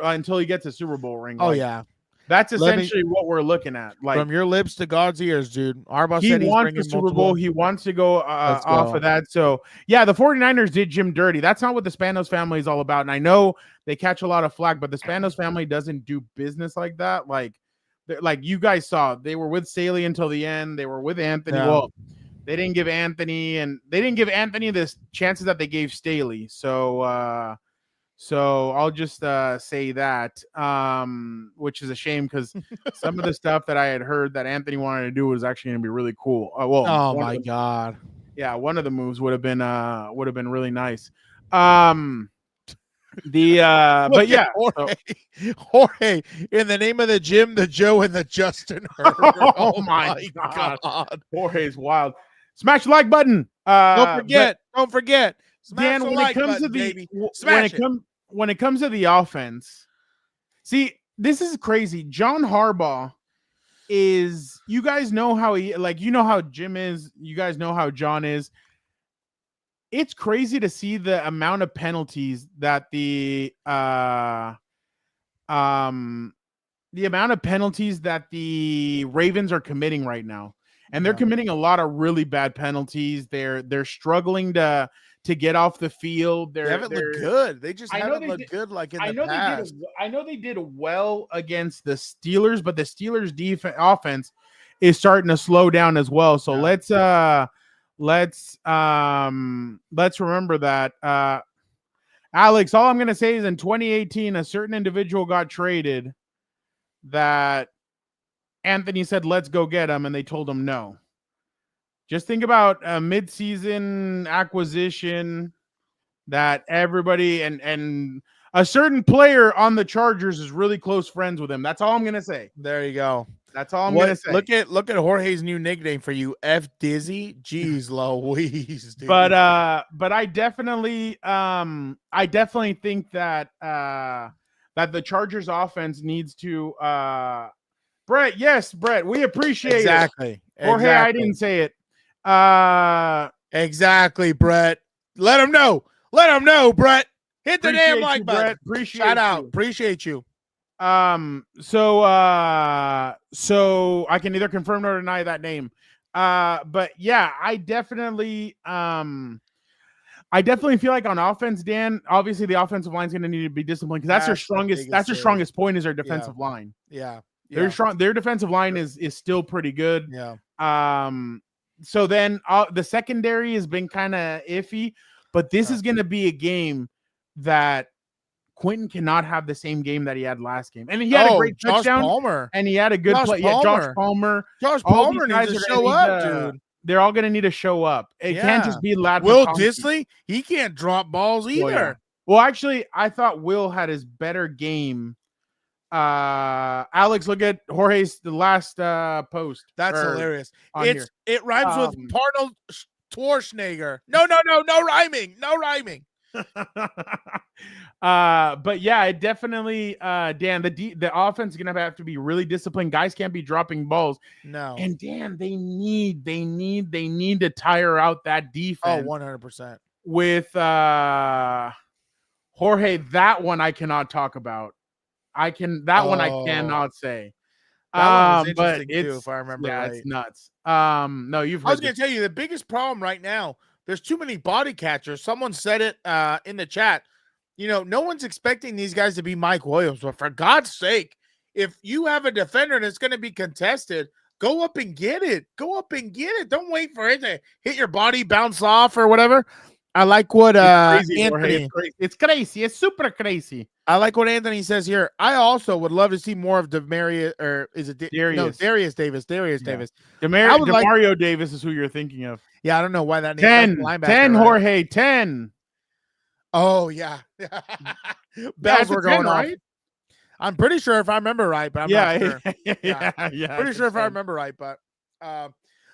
until he gets a Super Bowl ring. Oh, like, yeah. That's essentially what we're looking at. Like, from your lips to God's ears, dude. Harbaugh said he wants the Super Bowl. He wants to go off of that. So, yeah, the 49ers did Jim dirty. That's not what the Spanos family is all about. And I know they catch a lot of flack, but the Spanos family doesn't do business like that. Like you guys saw, they were with Staley until the end. They were with Anthony. Yeah. Well, they didn't give Anthony the chances that they gave Staley. So I'll just say that, which is a shame, because some of the stuff that I had heard that Anthony wanted to do was actually going to be really cool. Oh my God! Yeah, one of the moves would have been really nice. But yeah, Jorge, in the name of the Jim, the Joe, and the Justin. Oh my God, Jorge's wild. Smash the like button. Don't forget. Smash Dan, the when like it comes button, to the baby. when Smash it comes to the offense, see, this is crazy. John Harbaugh is, you guys know how he, like, you know how Jim is, you guys know how John is. It's crazy to see the amount of penalties that the amount of penalties that the Ravens are committing right now. And they're committing a lot of really bad penalties. They're struggling to get off the field. They haven't looked good. They just haven't looked good like in the past. I know they did well against the Steelers, but the Steelers offense is starting to slow down as well. So let's remember that. Alex, all I'm going to say is in 2018, a certain individual got traded that Anthony said, let's go get him. And they told him no. Just think about a mid-season acquisition that everybody and a certain player on the Chargers is really close friends with him. That's all I'm going to say. There you go. That's all I'm going to say. Look at Jorge's new nickname for you, F Dizzy. Jeez Louise, dude. But I definitely think that that the Chargers offense needs to Brett, yes, Brett, we appreciate it. Exactly. Jorge, I didn't say it. Exactly, Brett. Let him know. Let him know, Brett. Hit the damn like button. Brett. Appreciate Shout out. you. Appreciate you. So I can either confirm or deny that name. But yeah, I definitely feel like on offense, Dan, obviously the offensive line is going to need to be disciplined because that's their strongest point is their defensive line. Yeah. They're strong. Their defensive line is still pretty good. Yeah. So then the secondary has been kind of iffy, but this is going to be a game that Quentin cannot have the same game that he had last game. And he had a great touchdown. Palmer. And he had a good play. Yeah, Josh Palmer. Josh Palmer needs to show up, dude. They're all going to need to show up. It can't just be Lad Will McConkey. Disley, he can't drop balls either. Well, actually, I thought Will had his better game. Alex, look at Jorge's the last post. That's hilarious. It rhymes with Arnold Schwarzenegger. No rhyming. But yeah, it definitely Dan, the offense is gonna have to be really disciplined. Guys can't be dropping balls. No. And Dan, they need to tire out that defense. Oh, 100%. With Jorge, that one I cannot talk about. I cannot say. That one was but interesting too, if I remember right. It's nuts. No, you've heard I was going to tell you the biggest problem right now, there's too many body catchers. Someone said it in the chat. You know, no one's expecting these guys to be Mike Williams, but for God's sake, if you have a defender that's going to be contested, go up and get it. Go up and get it. Don't wait for it to hit your body, bounce off or whatever. I like what Anthony. It's crazy. It's super crazy. I like what Anthony says here. I also would love to see more of Darius. Darius. No, Darius Davis. Darius Davis. Demario Davis is who you're thinking of. Yeah, I don't know why that name. 10, Jorge, 10. Oh yeah. Bells were going off. Right? I'm pretty sure if I remember right, but I'm not sure. Yeah. Pretty sure if I remember right, but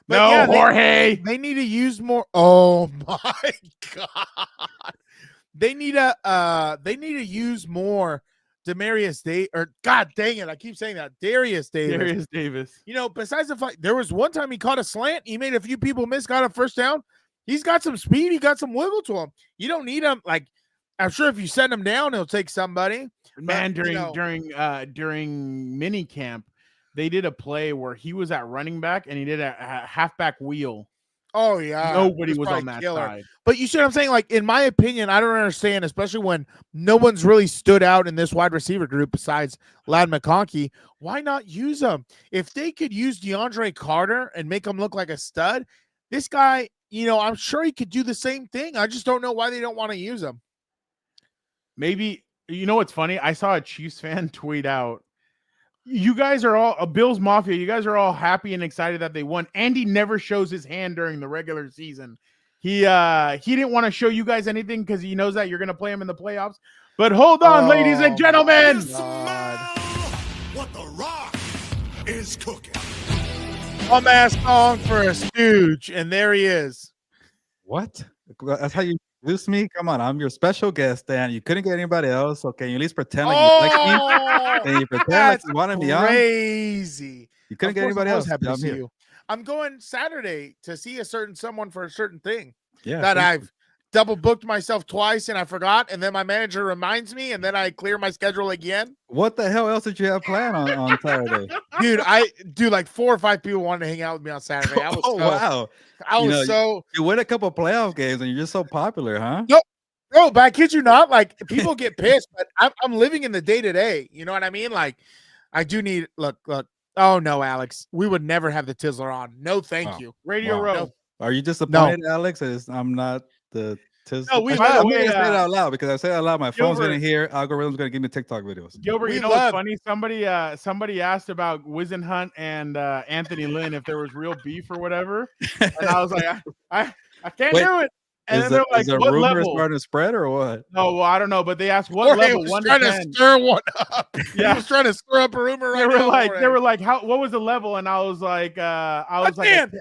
no, yeah, Jorge. They need to use more. Oh my God. They need to use more Darius Davis. God dang it, I keep saying that. Darius Davis. You know, besides the fact there was one time he caught a slant, he made a few people miss, got a first down. He's got some speed, he got some wiggle to him. You don't need him. Like, I'm sure if you send him down, he'll take somebody. Man, during mini camp, they did a play where he was at running back and he did a halfback wheel. Oh, yeah. Nobody was on that side. But you see what I'm saying? Like, in my opinion, I don't understand, especially when no one's really stood out in this wide receiver group besides Lad McConkey. Why not use them? If they could use DeAndre Carter and make him look like a stud, this guy, you know, I'm sure he could do the same thing. I just don't know why they don't want to use him. Maybe, you know what's funny? I saw a Chiefs fan tweet out, you guys are all Bills Mafia. You guys are all happy and excited that they won. Andy never shows his hand during the regular season. He didn't want to show you guys anything because he knows that you're going to play him in the playoffs. But hold on, ladies and gentlemen. What the Rock is cooking. Dumbass song for a stooge, and there he is. What? That's how you introduce me? Come on, I'm your special guest, Dan. You couldn't get anybody else, so can you at least pretend like you like me? Can you pretend like you want to be on? Crazy. You couldn't Of get course anybody I was else. happy to I'm see here. you. I'm going Saturday to see someone for a certain thing Yeah, that thank I've double booked myself twice and I forgot, and then my manager reminds me, and then I clear my schedule again. What the hell else did you have planned on Saturday? Dude, like 4 or 5 people wanted to hang out with me on Saturday. I was Wow. so You win a couple playoff games and you're just so popular, huh? No, but I kid you not, like people get pissed, but I'm living in the day to day. You know what I mean? Like, I do need look. Oh no, Alex, we would never have the Tizzler on. No, thank you. Radio Row. No. Are you disappointed, Alex? I'm not the Tizzler. No, I'm gonna say it out loud because I say it out loud. My phone's gonna hear. Algorithm's gonna give me TikTok videos. Gilbert, you know what's funny? Somebody asked about Wizen Hunt and Anthony Lynn if there was real beef or whatever, and I was like, I can't do it. And then they're like, what level? Starting to spread or what? No, well, I don't know, but they asked what level. Was 1 trying to to 10. stir one up. Yeah, he was trying to stir up a rumor. They were like, what was the level? And I was like, a 10.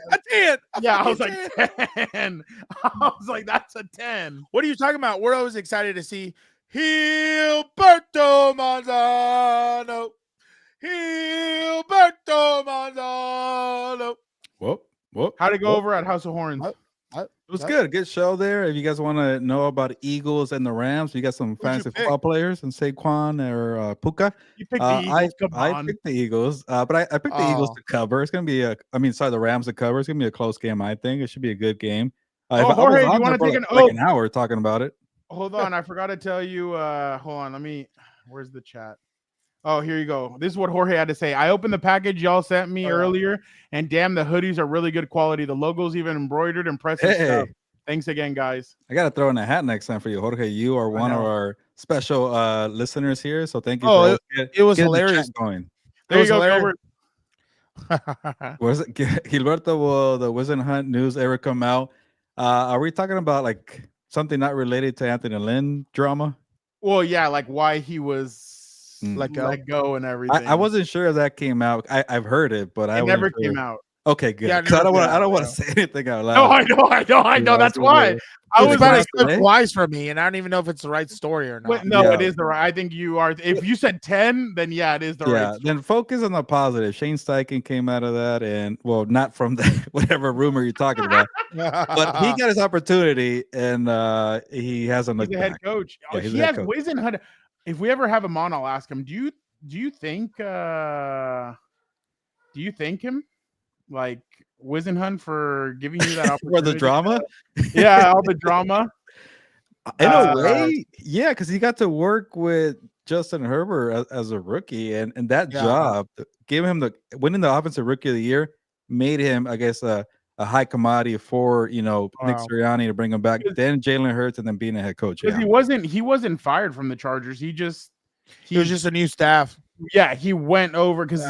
Yeah, I was like 10. I was like, that's a 10. What are you talking about? We're always excited to see Gilberto Manzano. Gilberto Manzano. Whoop. How'd it go over at House of Horns? It was good. Good show there. If you guys want to know about Eagles and the Rams, you got some fantasy football players and Saquon or Puka. You picked the Eagles. I picked the Eagles, but I picked the Eagles to cover. It's going to be the Rams to cover. It's going to be a close game, I think. It should be a good game. Jorge, do you want to take an hour talking about it? Hold on. I forgot to tell you. Hold on. Where's the chat? Oh, here you go. This is what Jorge had to say. I opened the package y'all sent me earlier, and damn, the hoodies are really good quality. The logo's even embroidered. Impressive stuff. Thanks again, guys. I got to throw in a hat next time for you, Jorge. You are one of our special listeners here, so thank you. It was hilarious. Going. There you go, Gilbert. Was it Gilberto? Will the Wizen Hunt news ever come out? Are we talking about like something not related to Anthony Lynn drama? Well, yeah, like why he was let go and everything. I wasn't sure if that came out. I've heard it, but it never came out. Okay, good. Yeah, I don't want to say anything out loud. No, I know. That's why. I was about to say twice for me, and I don't even know if it's the right story or not. No, it is the right. I think you are. If you said 10, then yeah, it is the right. Yeah, then focus on the positive. Shane Steichen came out of that, and well, not from the whatever rumor you're talking about, but he got his opportunity, and he hasn't looked back. He's the head coach. Yeah, he has Wizen Hunt. If we ever have him on, I'll ask him. Do you think him like Wizen Hunt for giving you that opportunity for the drama? Yeah, all the drama. In a way, yeah, because he got to work with Justin Herbert as a rookie, and that job gave him winning the offensive rookie of the year made him, I guess, a high commodity for Nick Sirianni to bring him back. Then Jalen Hurts, and then being a head coach. Because he wasn't fired from the Chargers. He was just a new staff. Yeah, he went over because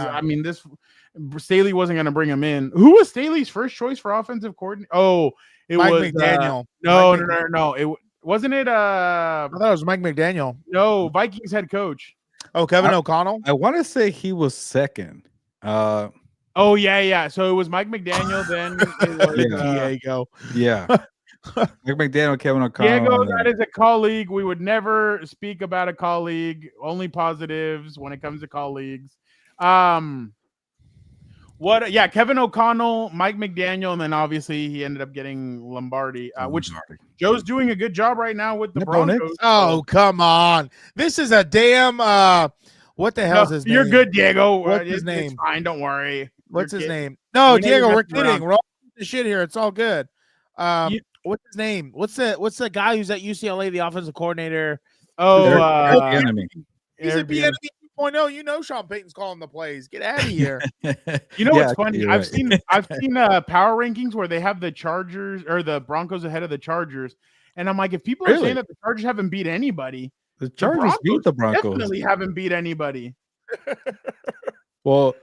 Staley wasn't going to bring him in. Who was Staley's first choice for offensive coordinator? Oh, it Mike was McDaniel. No. It wasn't it. I thought it was Mike McDaniel. No, Vikings head coach. Oh, Kevin O'Connell. I want to say he was second. Oh yeah. So it was Mike McDaniel. Then it was Daygo. Yeah. Mike McDaniel, Kevin O'Connell. Diego, that is a colleague. We would never speak about a colleague. Only positives when it comes to colleagues. Kevin O'Connell, Mike McDaniel, and then obviously he ended up getting Lombardi, which Joe's doing a good job right now with the Broncos. Oh, come on. This is a damn what the hell's his name? You're good, Diego. What's his name? It's fine, don't worry. What's his name? No, Diego, we're kidding. We're all the shit here. It's all good. What's his name? What's the guy who's at UCLA, the offensive coordinator? Eric He's a Bieniemy 2.0. You know Sean Payton's calling the plays. Get out of here. You know what's funny? I've seen power rankings where they have the Chargers or the Broncos ahead of the Chargers, and I'm like, if people are saying that the Chargers haven't beat anybody, the Chargers beat the Broncos. Definitely haven't beat anybody. Well,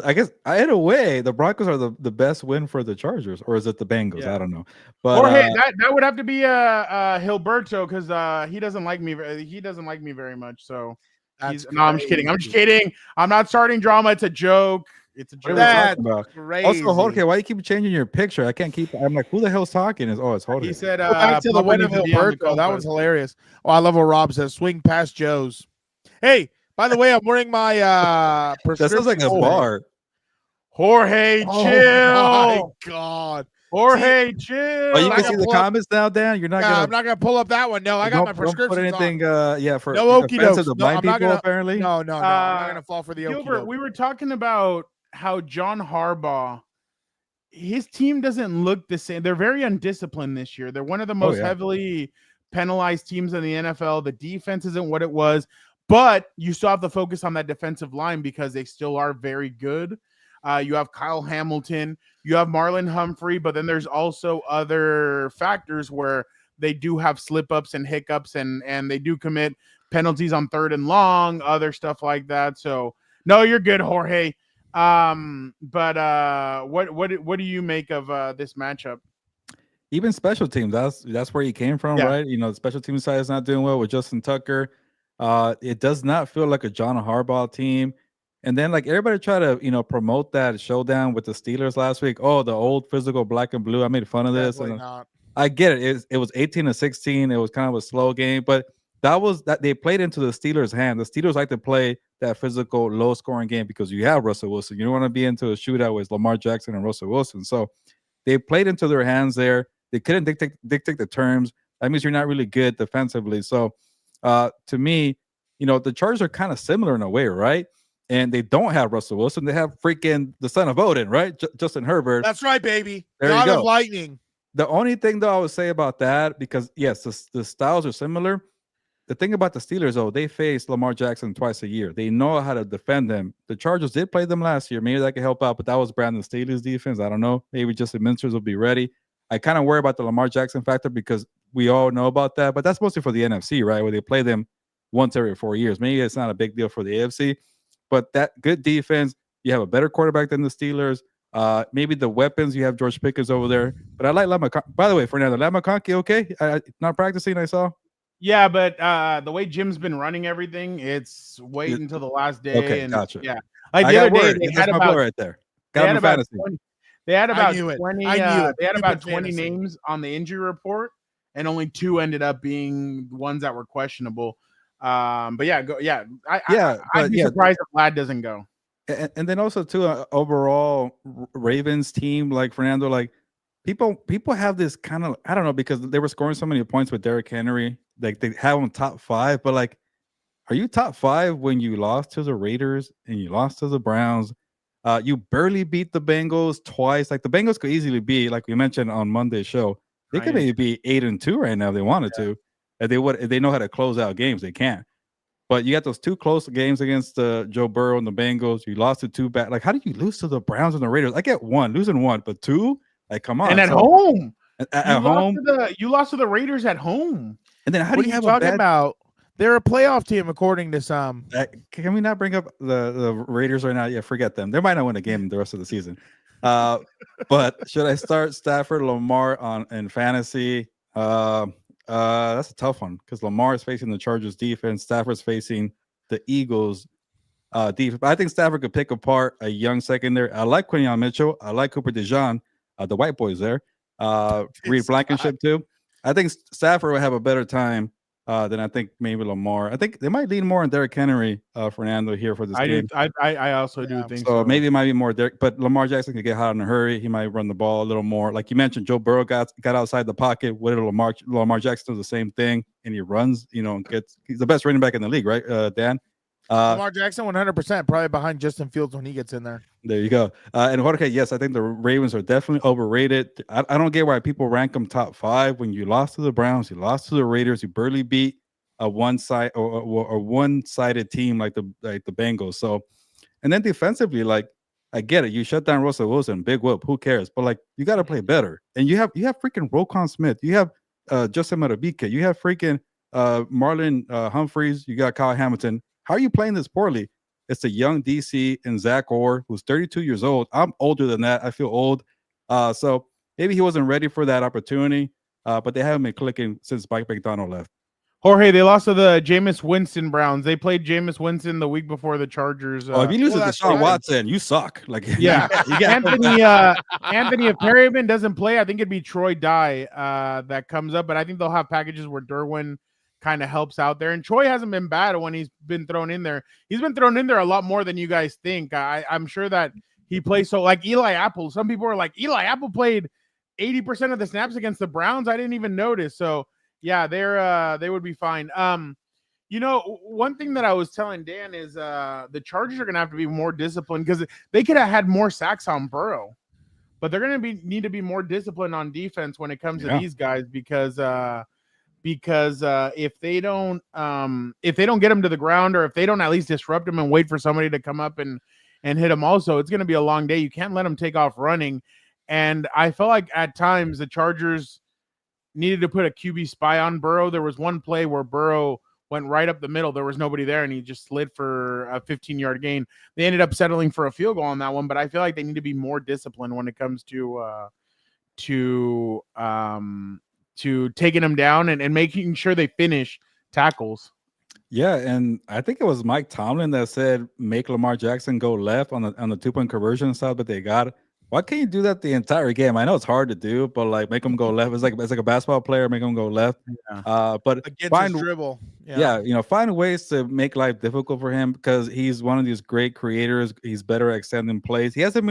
I guess in a way the Broncos are the best win for the Chargers, or is it the Bengals? I don't know. But that would have to be Gilberto because he doesn't like me. He doesn't like me very much. So no, I'm just kidding. I'm just kidding. I'm not starting drama. It's a joke. It's a What are joke. we talking about? Crazy. Also, Jorge, why you keep changing your picture? I can't keep. I'm like, who the hell's talking? It's Jorge. He said, Go back to the Papa one needs of to be on the Gilberto. That Compas. was hilarious. Oh, I love what Rob says. Swing past Joe's. Hey, by the way, I'm wearing my That prescription. sounds like a bar. Jorge, Oh chill. my God. Jorge, chill. Oh, you I can can see the pull up- comments now, Dan. You're not I'm gonna. not gonna pull up that one. No, I got my Don't prescription. put anything. For No okey offense dokes. to the No, blind I'm not people. gonna- Apparently, no. I'm not gonna fall for the okey Gilbert, doke. we were talking about how John Harbaugh, his team doesn't look the same. They're very undisciplined this year. They're one of the most heavily penalized teams in the NFL. The defense isn't what it was, but you still have to focus on that defensive line because they still are very good. You have Kyle Hamilton, you have Marlon Humphrey, but then there's also other factors where they do have slip-ups and hiccups and they do commit penalties on 3rd and long, other stuff like that. So no, you're good, Jorge. But what do you make of this matchup? even special teams. That's where he came from, right? You know, the special team side is not doing well with Justin Tucker. It does not feel like a John Harbaugh team. And then, like, everybody try to, promote that showdown with the Steelers last week. Oh, the old physical black and blue. I made fun of this. Definitely And not. I get it. It was 18-16. It was kind of a slow game, but that they played into the Steelers' hand. The Steelers like to play that physical, low-scoring game because you have Russell Wilson. You don't want to be into a shootout with Lamar Jackson and Russell Wilson. So they played into their hands there. They couldn't dictate the terms. That means you're not really good defensively. So to me, the Chargers are kind of similar in a way, right? And they don't have Russell Wilson. They have freaking the son of Odin, right? Justin Herbert. That's right, baby. There you God go. of lightning. The only thing, though, I would say about that, because, yes, the styles are similar. The thing about the Steelers, though, they face Lamar Jackson twice a year. They know how to defend them. The Chargers did play them last year. Maybe that could help out, but that was Brandon Staley's defense. I don't know. Maybe just the Minsters will be ready. I kind of worry about the Lamar Jackson factor because we all know about that, but that's mostly for the NFC, right, where they play them once every 4 years. Maybe it's not a big deal for the AFC, but that good defense, you have a better quarterback than the Steelers. Maybe the weapons, you have George Pickens over there. But I like Lamar. By the way, Fernando, Lamar okay? Not practicing, I saw. Yeah, but the way Jim's been running everything, it's wait until the last day. Okay, and gotcha. Yeah, like the other day, they had about right there. They had about 20. They had about 20. I knew it. They had about 20 fantasy. names on the injury report, and only 2 ended up being ones that were questionable. But yeah, I'd be surprised if Vlad doesn't go. And then also too, overall Ravens team, like Fernando, like people have this kind of, I don't know, because they were scoring so many points with Derrick Henry, like they have them top 5, but like, are you top 5 when you lost to the Raiders and you lost to the Browns? You barely beat the Bengals twice. Like the Bengals could easily be, like we mentioned on Monday's show, they could maybe be 8-2 right now if they wanted to. If they know how to close out games, they can. But you got those 2 close games against Joe Burrow and the Bengals. You lost to 2 bad. Like, how did you lose to the Browns and the Raiders? I get 1, losing 1, but 2? Like, come on. And at home. At home. You lost to the Raiders at home. And then how What do you are have you talking a bad... about? They're a playoff team, according to some. Can we not bring up the Raiders right now? Yeah, forget them. They might not win a game the rest of the season. But should I start Stafford, Lamar in fantasy? That's a tough one because Lamar is facing the Chargers defense. Stafford's facing the Eagles defense. But I think Stafford could pick apart a young secondary. I like Quinyon Mitchell. I like Cooper DeJean, the white boys there. Reed Blankenship too. I think Stafford will have a better time than I think maybe Lamar. I think they might lean more on Derrick Henry, Fernando, here for this game. I also do think so. So Maybe it might be more Derrick, but Lamar Jackson could get hot in a hurry. He might run the ball a little more. Like you mentioned, Joe Burrow got outside the pocket. What did Lamar Jackson do the same thing, and he runs. And he's the best running back in the league, right, Dan? Lamar Jackson, 100%, probably behind Justin Fields when he gets in there. There you go. And Jorge, yes, I think the Ravens are definitely overrated. I don't get why people rank them top 5 when you lost to the Browns, you lost to the Raiders, you barely beat a one-sided team like the Bengals. So, and then defensively, like I get it, you shut down Russell Wilson, big whoop, who cares? But like you got to play better. And you have freaking Roquan Smith, you have Justin Maravika, you have freaking Marlon Humphreys, you got Kyle Hamilton. How are you playing this poorly? It's a young DC and Zach Orr, who's 32 years old. I'm older than that. I feel old. So maybe he wasn't ready for that opportunity, but they haven't been clicking since Mike McDonald left. Jorge, they lost to the Jameis Winston Browns. They played Jameis Winston the week before the Chargers. If you lose to Deshaun Watson, you suck. Like, yeah, you got Anthony. If Perryman doesn't play, I think it'd be Troy Dye that comes up. But I think they'll have packages where Derwin kind of helps out there. And Troy hasn't been bad when he's been thrown in there. He's been thrown in there a lot more than you guys think. I'm sure that he plays so like Eli Apple. Some people are like, Eli Apple played 80% of the snaps against the Browns. I didn't even notice. So yeah, they would be fine. You know, one thing that I was telling Dan is the Chargers are gonna have to be more disciplined because they could have had more sacks on Burrow, but they're gonna need to be more disciplined on defense when it comes to these guys because if they don't get them to the ground, or if they don't at least disrupt them and wait for somebody to come up and hit them also, it's going to be a long day. You can't let them take off running. And I felt like at times the Chargers needed to put a QB spy on Burrow. There was one play where Burrow went right up the middle. There was nobody there, and he just slid for a 15-yard gain. They ended up settling for a field goal on that one, but I feel like they need to be more disciplined when it comes to taking them down and making sure they finish tackles. Yeah, and I think it was Mike Tomlin that said make Lamar Jackson go left on the 2-point conversion side, but they got it. Why can't you do that the entire game? I know it's hard to do, but like make them go left. It's like a basketball player, make them go left. Yeah. But against his dribble. Yeah, find ways to make life difficult for him because he's one of these great creators. He's better at extending plays. He hasn't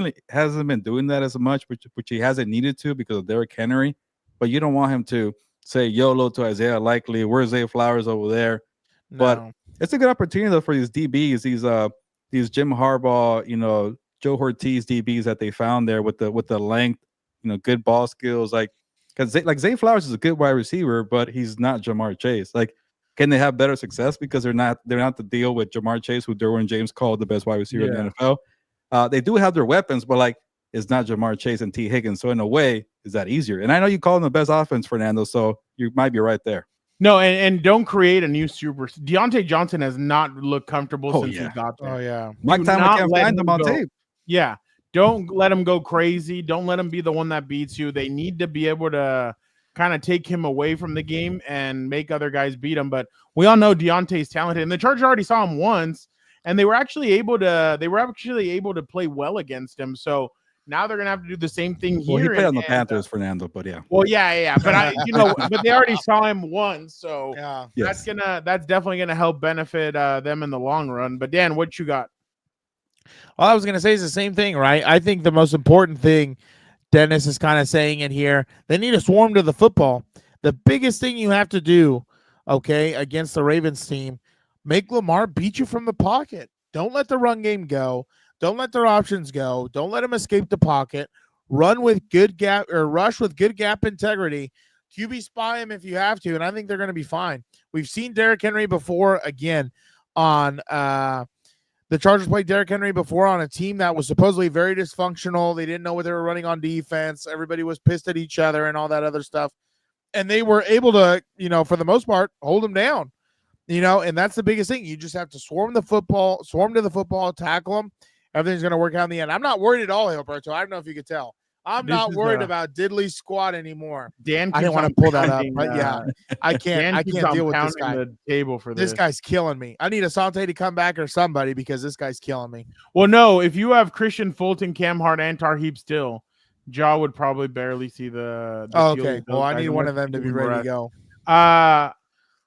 been doing that as much, which he hasn't needed to because of Derrick Henry. But you don't want him to say YOLO to Isaiah Likely. Where's Zay Flowers over there? No. But it's a good opportunity though for these DBs, these Jim Harbaugh, Joe Ortiz DBs that they found there with the length, good ball skills. Like, because Zay Flowers is a good wide receiver, but he's not Jamar Chase. Like, can they have better success because they're not to deal with Jamar Chase, who Derwin James called the best wide receiver in the NFL? They do have their weapons, but like, it's not Jamar Chase and T. Higgins. So in a way, is that easier? And I know you call them the best offense, Fernando, so you might be right there. No, and don't create a new super. Deontay Johnson has not looked comfortable since he got there. Oh, yeah. Mike Tomlin can't find them on tape. Yeah. Don't let him go crazy. Don't let him be the one that beats you. They need to be able to kind of take him away from the game and make other guys beat him. But we all know Deontay's talented. And the Chargers already saw him once, and they were actually able to play well against him. So now they're gonna have to do the same thing here. Well, he played on the Panthers, Fernando, but yeah. Well, yeah. But but they already saw him once, so that's definitely gonna help benefit them in the long run. But Dan, what you got? All I was gonna say is the same thing, right? I think the most important thing Dennis is kind of saying in here, they need to swarm to the football. The biggest thing you have to do, against the Ravens team, make Lamar beat you from the pocket. Don't let the run game go. Don't let their options go. Don't let them escape the pocket. Run with good gap or rush with good gap integrity. QB spy him if you have to, and I think they're going to be fine. We've seen Derrick Henry before, again, on the Chargers played Derrick Henry before on a team that was supposedly very dysfunctional. They didn't know what they were running on defense. Everybody was pissed at each other and all that other stuff. And they were able to, for the most part, hold them down. And that's the biggest thing. You just have to swarm to the football, tackle them. Everything's going to work out in the end. I'm not worried at all, Hilberto. I don't know if you could tell. I'm not worried about diddly squat anymore. Dan, I didn't want to pull that up, but yeah, I can't deal with this guy. The table for this guy's killing me. I need Asante to come back or somebody because this guy's killing me. Well, no, if you have Christian Fulton, Cam Hart, and Tarheeb Still, Jaw would probably barely see the okay. Well, I need one of them to be ready to go.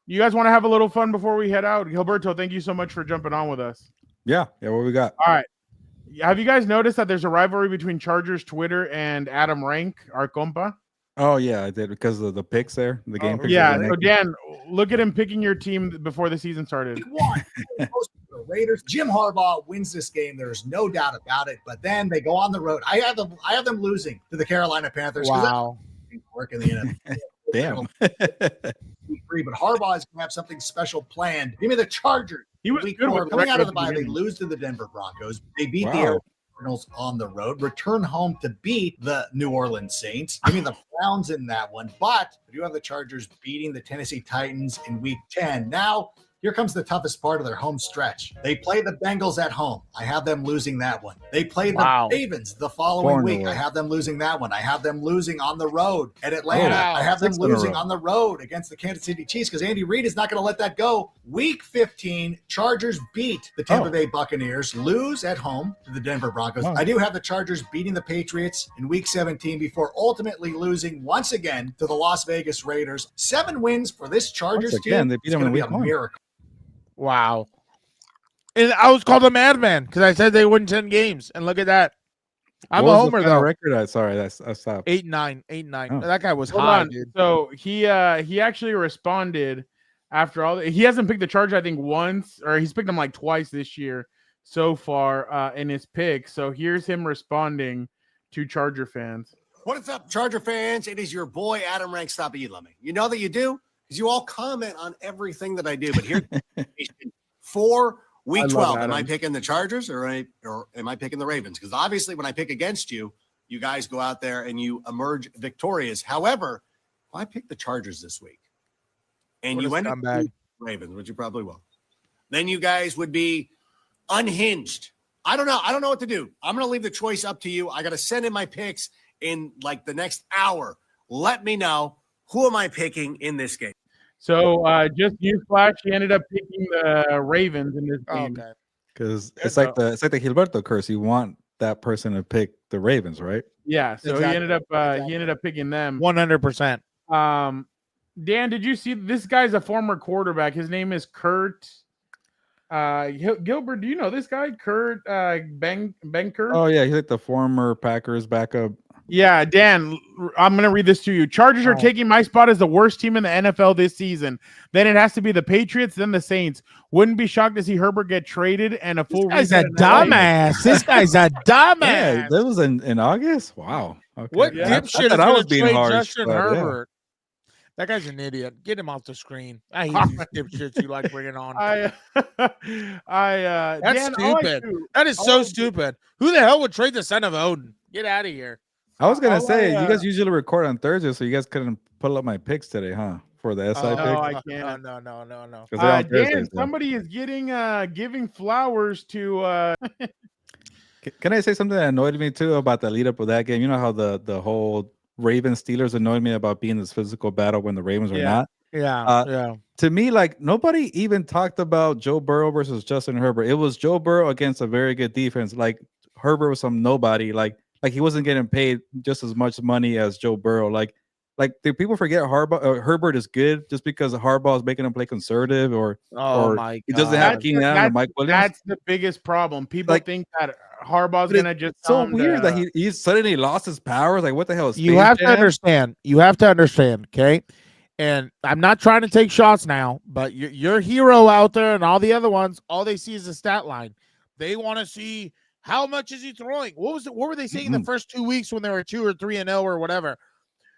You guys want to have a little fun before we head out? Gilberto, thank you so much for jumping on with us. Yeah. What we got? All right. Have you guys noticed that there's a rivalry between Chargers Twitter and Adam Rank, our compa? Oh, yeah, I did because of the picks there. The game picks. Yeah, so Dan, look at him picking your team before the season started. The Raiders. Jim Harbaugh wins this game. There's no doubt about it. But then they go on the road. I have them losing to the Carolina Panthers. Wow. Work in the NFL. Damn. But Harbaugh is going to have something special planned. Give me the Chargers. He was Week good 4, coming out of the bye. They lose to the Denver Broncos. They beat the Arizona Cardinals on the road. Return home to beat the New Orleans Saints. Give me the Browns in that one. But you have the Chargers beating the Tennessee Titans in Week 10. Now Here comes the toughest part of their home stretch. They play the Bengals at home. I have them losing that one. They play the Ravens the following week. I have them losing that one. I have them losing on the road at Atlanta. I have them losing on the road against the Kansas City Chiefs because Andy Reid is not going to let that go. Week 15, Chargers beat the Tampa Bay Buccaneers, lose at home to the Denver Broncos. I do have the Chargers beating the Patriots in Week 17 before ultimately losing once again to the Las Vegas Raiders. 7 wins for this Chargers team. They beat them in Week 1. Miracle. Wow. And I was called a madman because I said they win 10 games. And look at that. I'm a homer, though. Record? I stopped. 8-9. 8-9. Oh. That guy was Hold high, on. dude. So he actually responded after all. He hasn't picked the Chargers, I think, once, or he's picked them like twice this year so far in his pick. So here's him responding to Charger fans. What is up, Charger fans? It is your boy, Adam Rank. Stop Elaming. You know that you do? Because you all comment on everything that I do. But here, for Week 12, am I picking the Chargers or am I picking the Ravens? Because obviously when I pick against you, you guys go out there and you emerge victorious. However, if I pick the Chargers this week and you end up with Ravens, which you probably will, then you guys would be unhinged. I don't know. I don't know what to do. I'm going to leave the choice up to you. I got to send in my picks in like the next hour. Let me know. Who am I picking in this game? So just newsflash, he ended up picking the Ravens in this game. Okay. Because it's like the Gilberto curse. You want that person to pick the Ravens, right? Yeah. So he ended up picking them 100%. Dan, did you see this guy's a former quarterback? His name is Kurt. Gilbert, do you know this guy, Kurt Benker? Oh yeah, he's like the former Packers backup. Yeah, Dan, I'm going to read this to you. Chargers are taking my spot as the worst team in the NFL this season. Then it has to be the Patriots, then the Saints. Wouldn't be shocked to see Herbert get traded and a full. This guy's a dumbass. This guy's a dumbass. Yeah, that was in August. Wow. Okay. What dipshit is going to trade Justin Herbert? Yeah. That guy's an idiot. Get him off the screen. I hate these dipshits you like bringing on. That's Dan, stupid. That is so stupid. Who the hell would trade the son of Odin? Get out of here. I was gonna say you guys usually record on Thursday, so you guys couldn't pull up my picks today, huh? For the SI picks. No, I can't. No. Dan, somebody is giving flowers to. Can I say something that annoyed me too about the lead up of that game? You know how the whole Ravens Steelers annoyed me about being this physical battle when the Ravens were not. Yeah. To me, like nobody even talked about Joe Burrow versus Justin Herbert. It was Joe Burrow against a very good defense. Like Herbert was some nobody. Like he wasn't getting paid just as much money as Joe Burrow. Like do people forget Herbert is good just because Harbaugh is making him play conservative or he doesn't have Keenan Allen or Mike Williams? That's the biggest problem. People think that Harbaugh's gonna just so weird that he suddenly lost his powers. Like what the hell is you have to understand? You have to understand, okay? And I'm not trying to take shots now, but your hero out there and all the other ones, all they see is a stat line. They want to see how much is he throwing. What were they saying the first 2 weeks when they were 2 or 3-0 or whatever?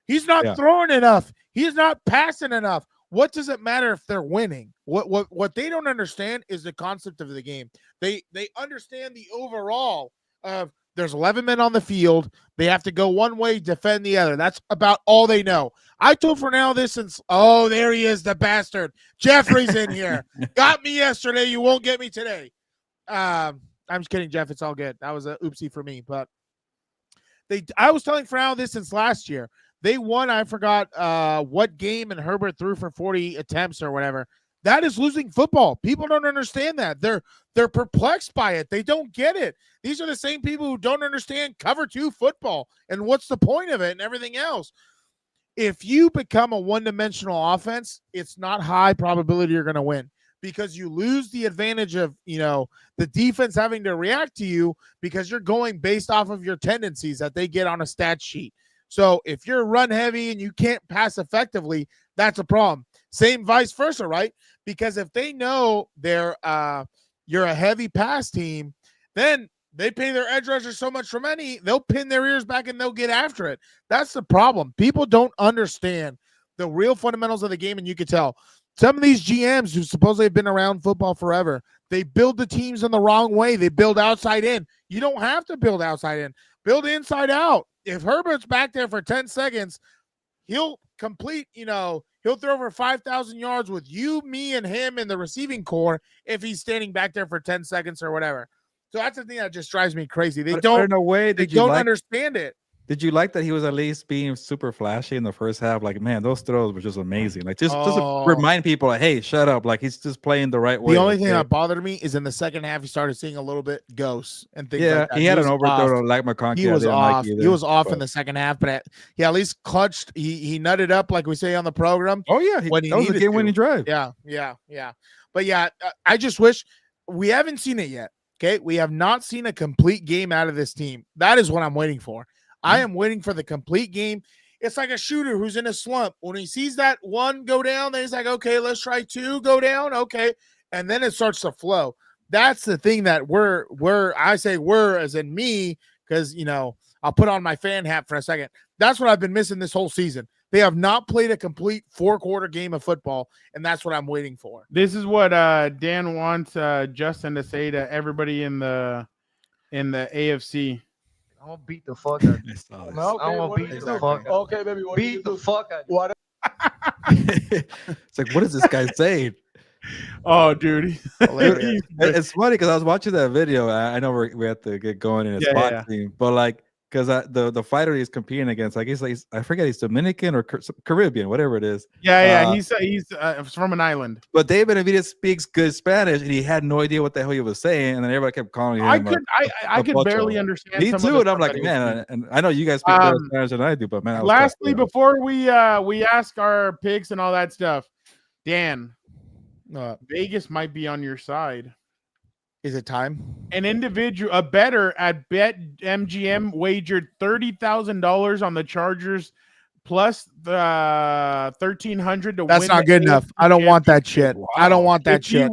He's not throwing enough. He's not passing enough. What does it matter if they're winning? What they don't understand is the concept of the game. They understand the overall of there's 11 men on the field. They have to go one way, defend the other. That's about all they know. I told Fernando this since, there he is, the bastard. Jeffrey's in here. Got me yesterday. You won't get me today. I'm just kidding, Jeff. It's all good. That was a oopsie for me. But I was telling Fernando this since last year. They won, I forgot what game, and Herbert threw for 40 attempts or whatever. That is losing football. People don't understand that. They're perplexed by it. They don't get it. These are the same people who don't understand cover 2 football and what's the point of it and everything else. If you become a one-dimensional offense, it's not high probability you're going to win because you lose the advantage of, the defense having to react to you because you're going based off of your tendencies that they get on a stat sheet. So if you're run heavy and you can't pass effectively, that's a problem. Same vice versa, right? Because if they know you're a heavy pass team, then they pay their edge rushers so much money, they'll pin their ears back and they'll get after it. That's the problem. People don't understand the real fundamentals of the game, and you can tell. Some of these GMs who supposedly have been around football forever, they build the teams in the wrong way. They build outside in. You don't have to build outside in. Build inside out. If Herbert's back there for 10 seconds, he'll complete, he'll throw over 5,000 yards with you, me, and him in the receiving core if he's standing back there for 10 seconds or whatever. So that's the thing that just drives me crazy. They don't understand it. Did you like that he was at least being super flashy in the first half? Like, man, those throws were just amazing. Like, just to remind people, like, hey, shut up. Like, he's just playing the right way. The only thing that bothered me is in the second half, he started seeing a little bit ghosts and things like that. He had an overthrow like McConkey. He was off. He was off in the second half, but he at least clutched. He nutted up, like we say on the program. Oh, yeah. That was a game-winning drive. Yeah. But, yeah, I just wish we haven't seen it yet. Okay? We have not seen a complete game out of this team. That is what I'm waiting for. I am waiting for the complete game. It's like a shooter who's in a slump. When he sees that one go down, then he's like, okay, let's try two go down. Okay. And then it starts to flow. That's the thing that I say we're as in me, because, I'll put on my fan hat for a second. That's what I've been missing this whole season. They have not played a complete 4-quarter game of football, and that's what I'm waiting for. This is what Dan wants Justin to say to everybody in the AFC. I'm gonna beat the fuck out of you. I'm gonna beat the fuck. Okay, baby. Beat the fuck out of you. It's like, what is this guy saying? Oh, dude. It's funny because I was watching that video. I know we have to get going in a spot team, but like, because the fighter he's competing against, like, I forget, he's Dominican or Caribbean, whatever it is. Yeah. He's from an island. But David Benavidez speaks good Spanish, and he had no idea what the hell he was saying, and then everybody kept calling him. I could barely understand. Me too, and I'm like, man, and I know you guys speak better Spanish than I do, but man. Lastly, before we ask our picks and all that stuff, Dan, Vegas might be on your side. Is it time? A bettor at BetMGM wagered $30,000 on the Chargers plus the 1,300 to win. That's not good enough. I don't want that shit. Wow. I don't want that shit.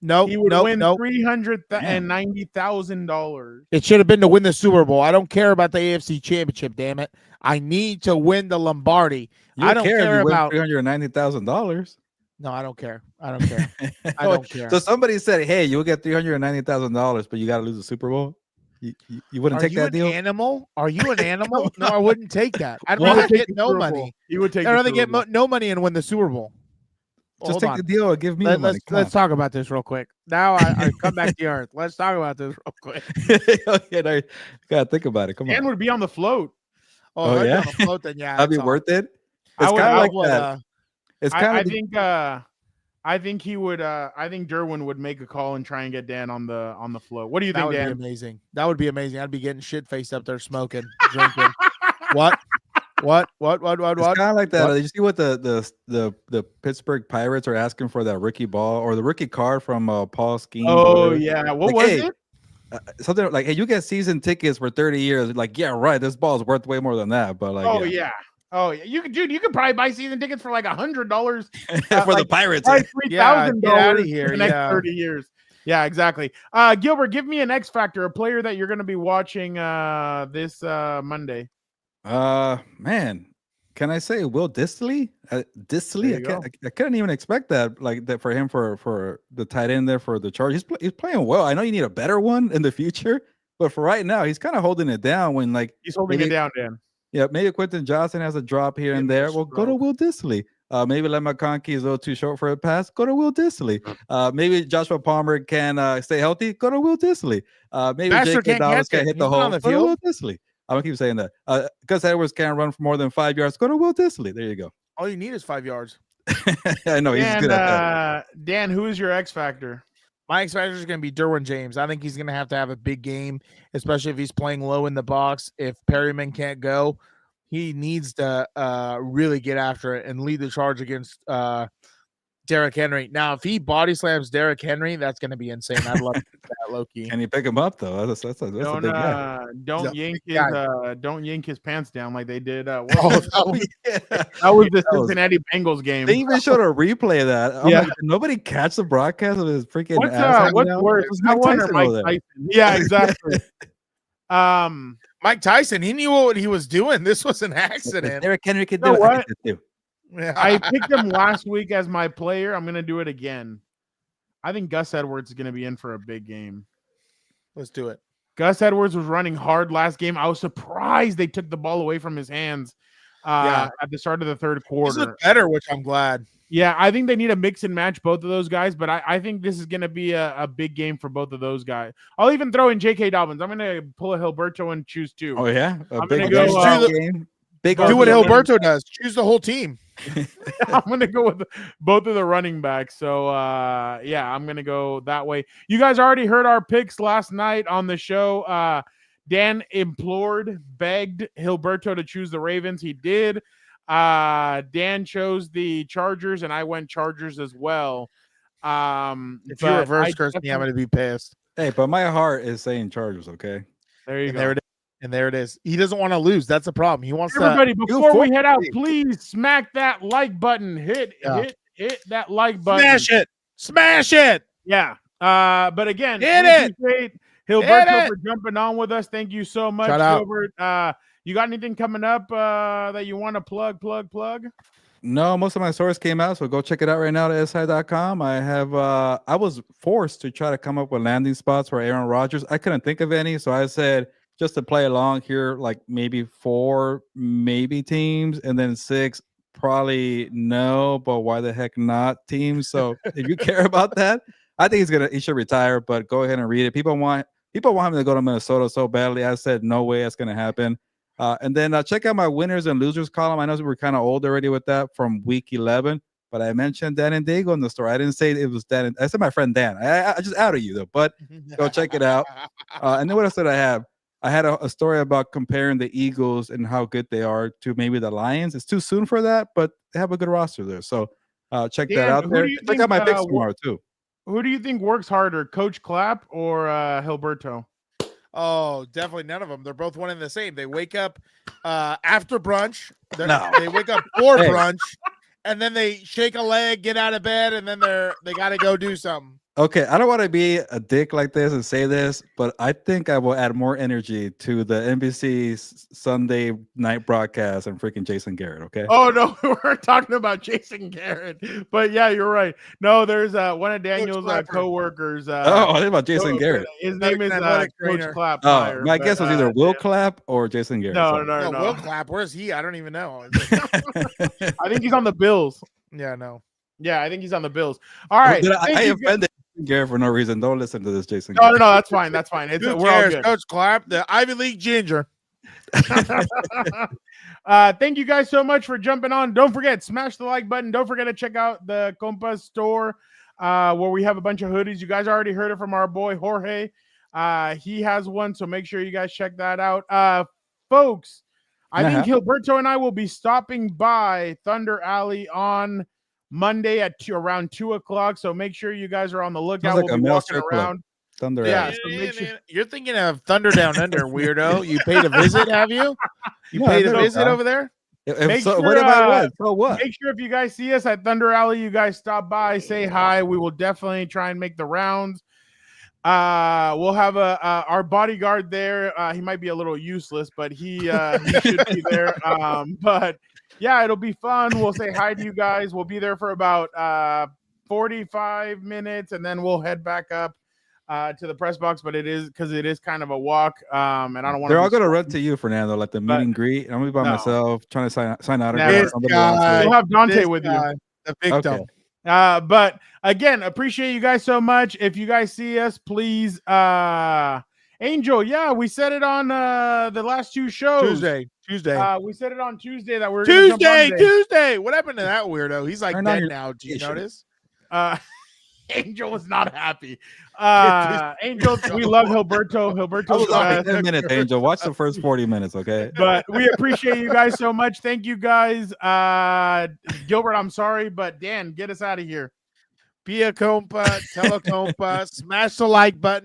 No, he would win $390,000. It should have been to win the Super Bowl. I don't care about the AFC Championship. Damn it! I need to win the Lombardi. I don't care about $390,000. No, I don't care. I don't care. So somebody said, "Hey, you'll get $390,000, but you got to lose the Super Bowl." You wouldn't take that deal? Animal? Are you an animal? No, I wouldn't take that. I'd rather get no money. You would take. I'd rather get no money and win the Super Bowl. Just take the deal and give me the money. Let's talk about this real quick. Now I come back to earth. Let's talk about this real quick. No, you gotta think about it. Come on. Dan would be on the float. Oh yeah, on the float. Then yeah, that'd be worth it. It's kind of like that. It's kind of. I think he would. I think Derwin would make a call and try and get Dan on the float. What do you think, Dan? That would be amazing. That would be amazing. I'd be getting shit faced up there, smoking, drinking. What? It's kind of like that. Did you see what the Pittsburgh Pirates are asking for that rookie ball or the rookie card from Paul Skeen? Oh yeah, what was it? Something like, hey, you get season tickets for 30 years. Like, yeah, right. This ball is worth way more than that. But like, oh yeah, you could probably buy season tickets for like $100 for the Pirates. $3,000 in the next 30 years. Yeah, exactly. Gilbert, give me an X factor, a player that you're going to be watching this Monday. Man, can I say Will Dissly? I couldn't even expect that. Like that for him for the tight end there for the Chargers. He's playing well. I know you need a better one in the future, but for right now, he's kind of holding it down. When like he's holding it down, Dan. Yeah, maybe Quentin Johnson has a drop here and there. Well, go to Will Dissly. Maybe Lamar Jackson is a little too short for a pass. Go to Will Dissly. Maybe Joshua Palmer can stay healthy. Go to Will Dissly. Maybe J.K. Dobbins can hit the hole. Go to Will Dissly. I'm gonna keep saying that. Gus Edwards can't run for more than 5 yards. Go to Will Dissly. There you go. All you need is 5 yards. I know he's good at that. Dan, who is your X factor? My X factor is going to be Derwin James. I think he's going to have a big game, especially if he's playing low in the box. If Perryman can't go, he needs to really get after it and lead the charge against Derrick Henry. Now, if he body slams Derrick Henry, that's going to be insane. I'd love to see that, low-key. Can you pick him up though? That's a big guy. Don't yank his pants down like they did. That was the Cincinnati Bengals game. They even showed a replay of that. Like, did nobody catch the broadcast of his freaking. What's worse? Mike Tyson. Yeah, exactly. Mike Tyson, he knew what he was doing. This was an accident. Derrick Henry could do it too. I picked him last week as my player. I'm going to do it again. I think Gus Edwards is going to be in for a big game. Let's do it. Gus Edwards was running hard last game. I was surprised they took the ball away from his hands. Yeah. at the start of the third He's quarter. looked better, which I'm glad. Yeah, I think they need to mix and match both of those guys, but I think this is going to be a big game for both of those guys. I'll even throw in J.K. Dobbins. I'm going to pull a Hilberto and choose two. Oh, yeah? I'm going to go game. Do what Hilberto does. Choose the whole team. I'm going to go with both of the running backs. So, yeah, I'm going to go that way. You guys already heard our picks last night on the show. Dan begged Hilberto to choose the Ravens. He did. Dan chose the Chargers, and I went Chargers as well. If you reverse curse me, I'm going to be pissed. Hey, but my heart is saying Chargers, okay? There you go. There it is. He doesn't want to lose. That's the problem. He wants Everybody, to. before we head out, please smack that like button. Hit that like button. Smash it. Yeah. But again, appreciate Hilberto for jumping on with us. Thank you so much, Gilbert. You got anything coming up that you want to plug? No, most of my stories came out, so go check it out right now at si.com. I have I was forced to try to come up with landing spots for Aaron Rodgers. I couldn't think of any, so I said just to play along here, like maybe 4 maybe teams, and then 6 probably no, but why the heck not teams. So if you care about that, I think he should retire, but go ahead and read it. People want him to go to Minnesota so badly. I said no way that's gonna happen. And then check out my winners and losers column. I know we were kind of old already with that from week 11, but I mentioned Dan and Daygo in the story. I didn't say it was Dan. I said my friend Dan. I just outed you though, but go check it out. And then what else did I have? I had a story about comparing the Eagles and how good they are to maybe the Lions. It's too soon for that, but they have a good roster there. So check that out there. Check out my picks tomorrow too. Who do you think works harder, Coach Clapp or Hilberto? Oh, definitely none of them. They're both one and the same. They wake up after brunch. They wake up for brunch, and then they shake a leg, get out of bed, and then they got to go do something. Okay, I don't want to be a dick like this and say this, but I think I will add more energy to the NBC Sunday night broadcast than freaking Jason Garrett, okay? Oh, no, we're talking about Jason Garrett. But, yeah, you're right. No, there's one of Daniel's co-workers. I think about Jason Garrett. His name is Coach Clapp. Oh, my guess was either Will Clapp or Jason Garrett. No. Will Clapp, where's he? I don't even know. I think he's on the Bills. Yeah, no. Yeah, I think he's on the Bills. All right. I offended Garrett for no reason. Don't listen to this, Jason. No, that's fine. That's fine. We're all good. Coach Clapp, the Ivy League ginger. Thank you guys so much for jumping on. Don't forget, smash the like button. Don't forget to check out the Compas store where we have a bunch of hoodies. You guys already heard it from our boy Jorge. He has one, so make sure you guys check that out. Folks, I think Hilberto and I will be stopping by Thunder Alley on Monday at around 2:00. So make sure you guys are on the lookout. Like we'll be walking around. Thunder. Yeah, so make sure. You're thinking of Thunder Down Under, weirdo. You paid a visit, have you? You paid a visit over there? Make sure if you guys see us at Thunder Alley, you guys stop by, say hi. We will definitely try and make the rounds. We'll have our bodyguard there. He might be a little useless, but he should be there. But yeah, it'll be fun. We'll say hi to you guys. We'll be there for about 45 minutes, and then we'll head back up to the press box. But it is kind of a walk. And I don't want. They're all gonna run to you, Fernando, like the meet and greet. I'm gonna be by myself trying to sign autographs. We'll have Dante with you. The victim. Okay. But again, appreciate you guys so much. If you guys see us, please, Angel. Yeah, we said it on the last 2 shows. Tuesday. We said it on Tuesday that we're Tuesday. What happened to that weirdo? He's like dead now. Do you notice? Angel was not happy. Angel, we love Hilberto. Hilberto's 10 minutes, Angel. Watch the first 40 minutes, okay? But we appreciate you guys so much. Thank you guys. Gilbert, I'm sorry, but Dan, get us out of here. Be a compa, tell a compa, smash the like button.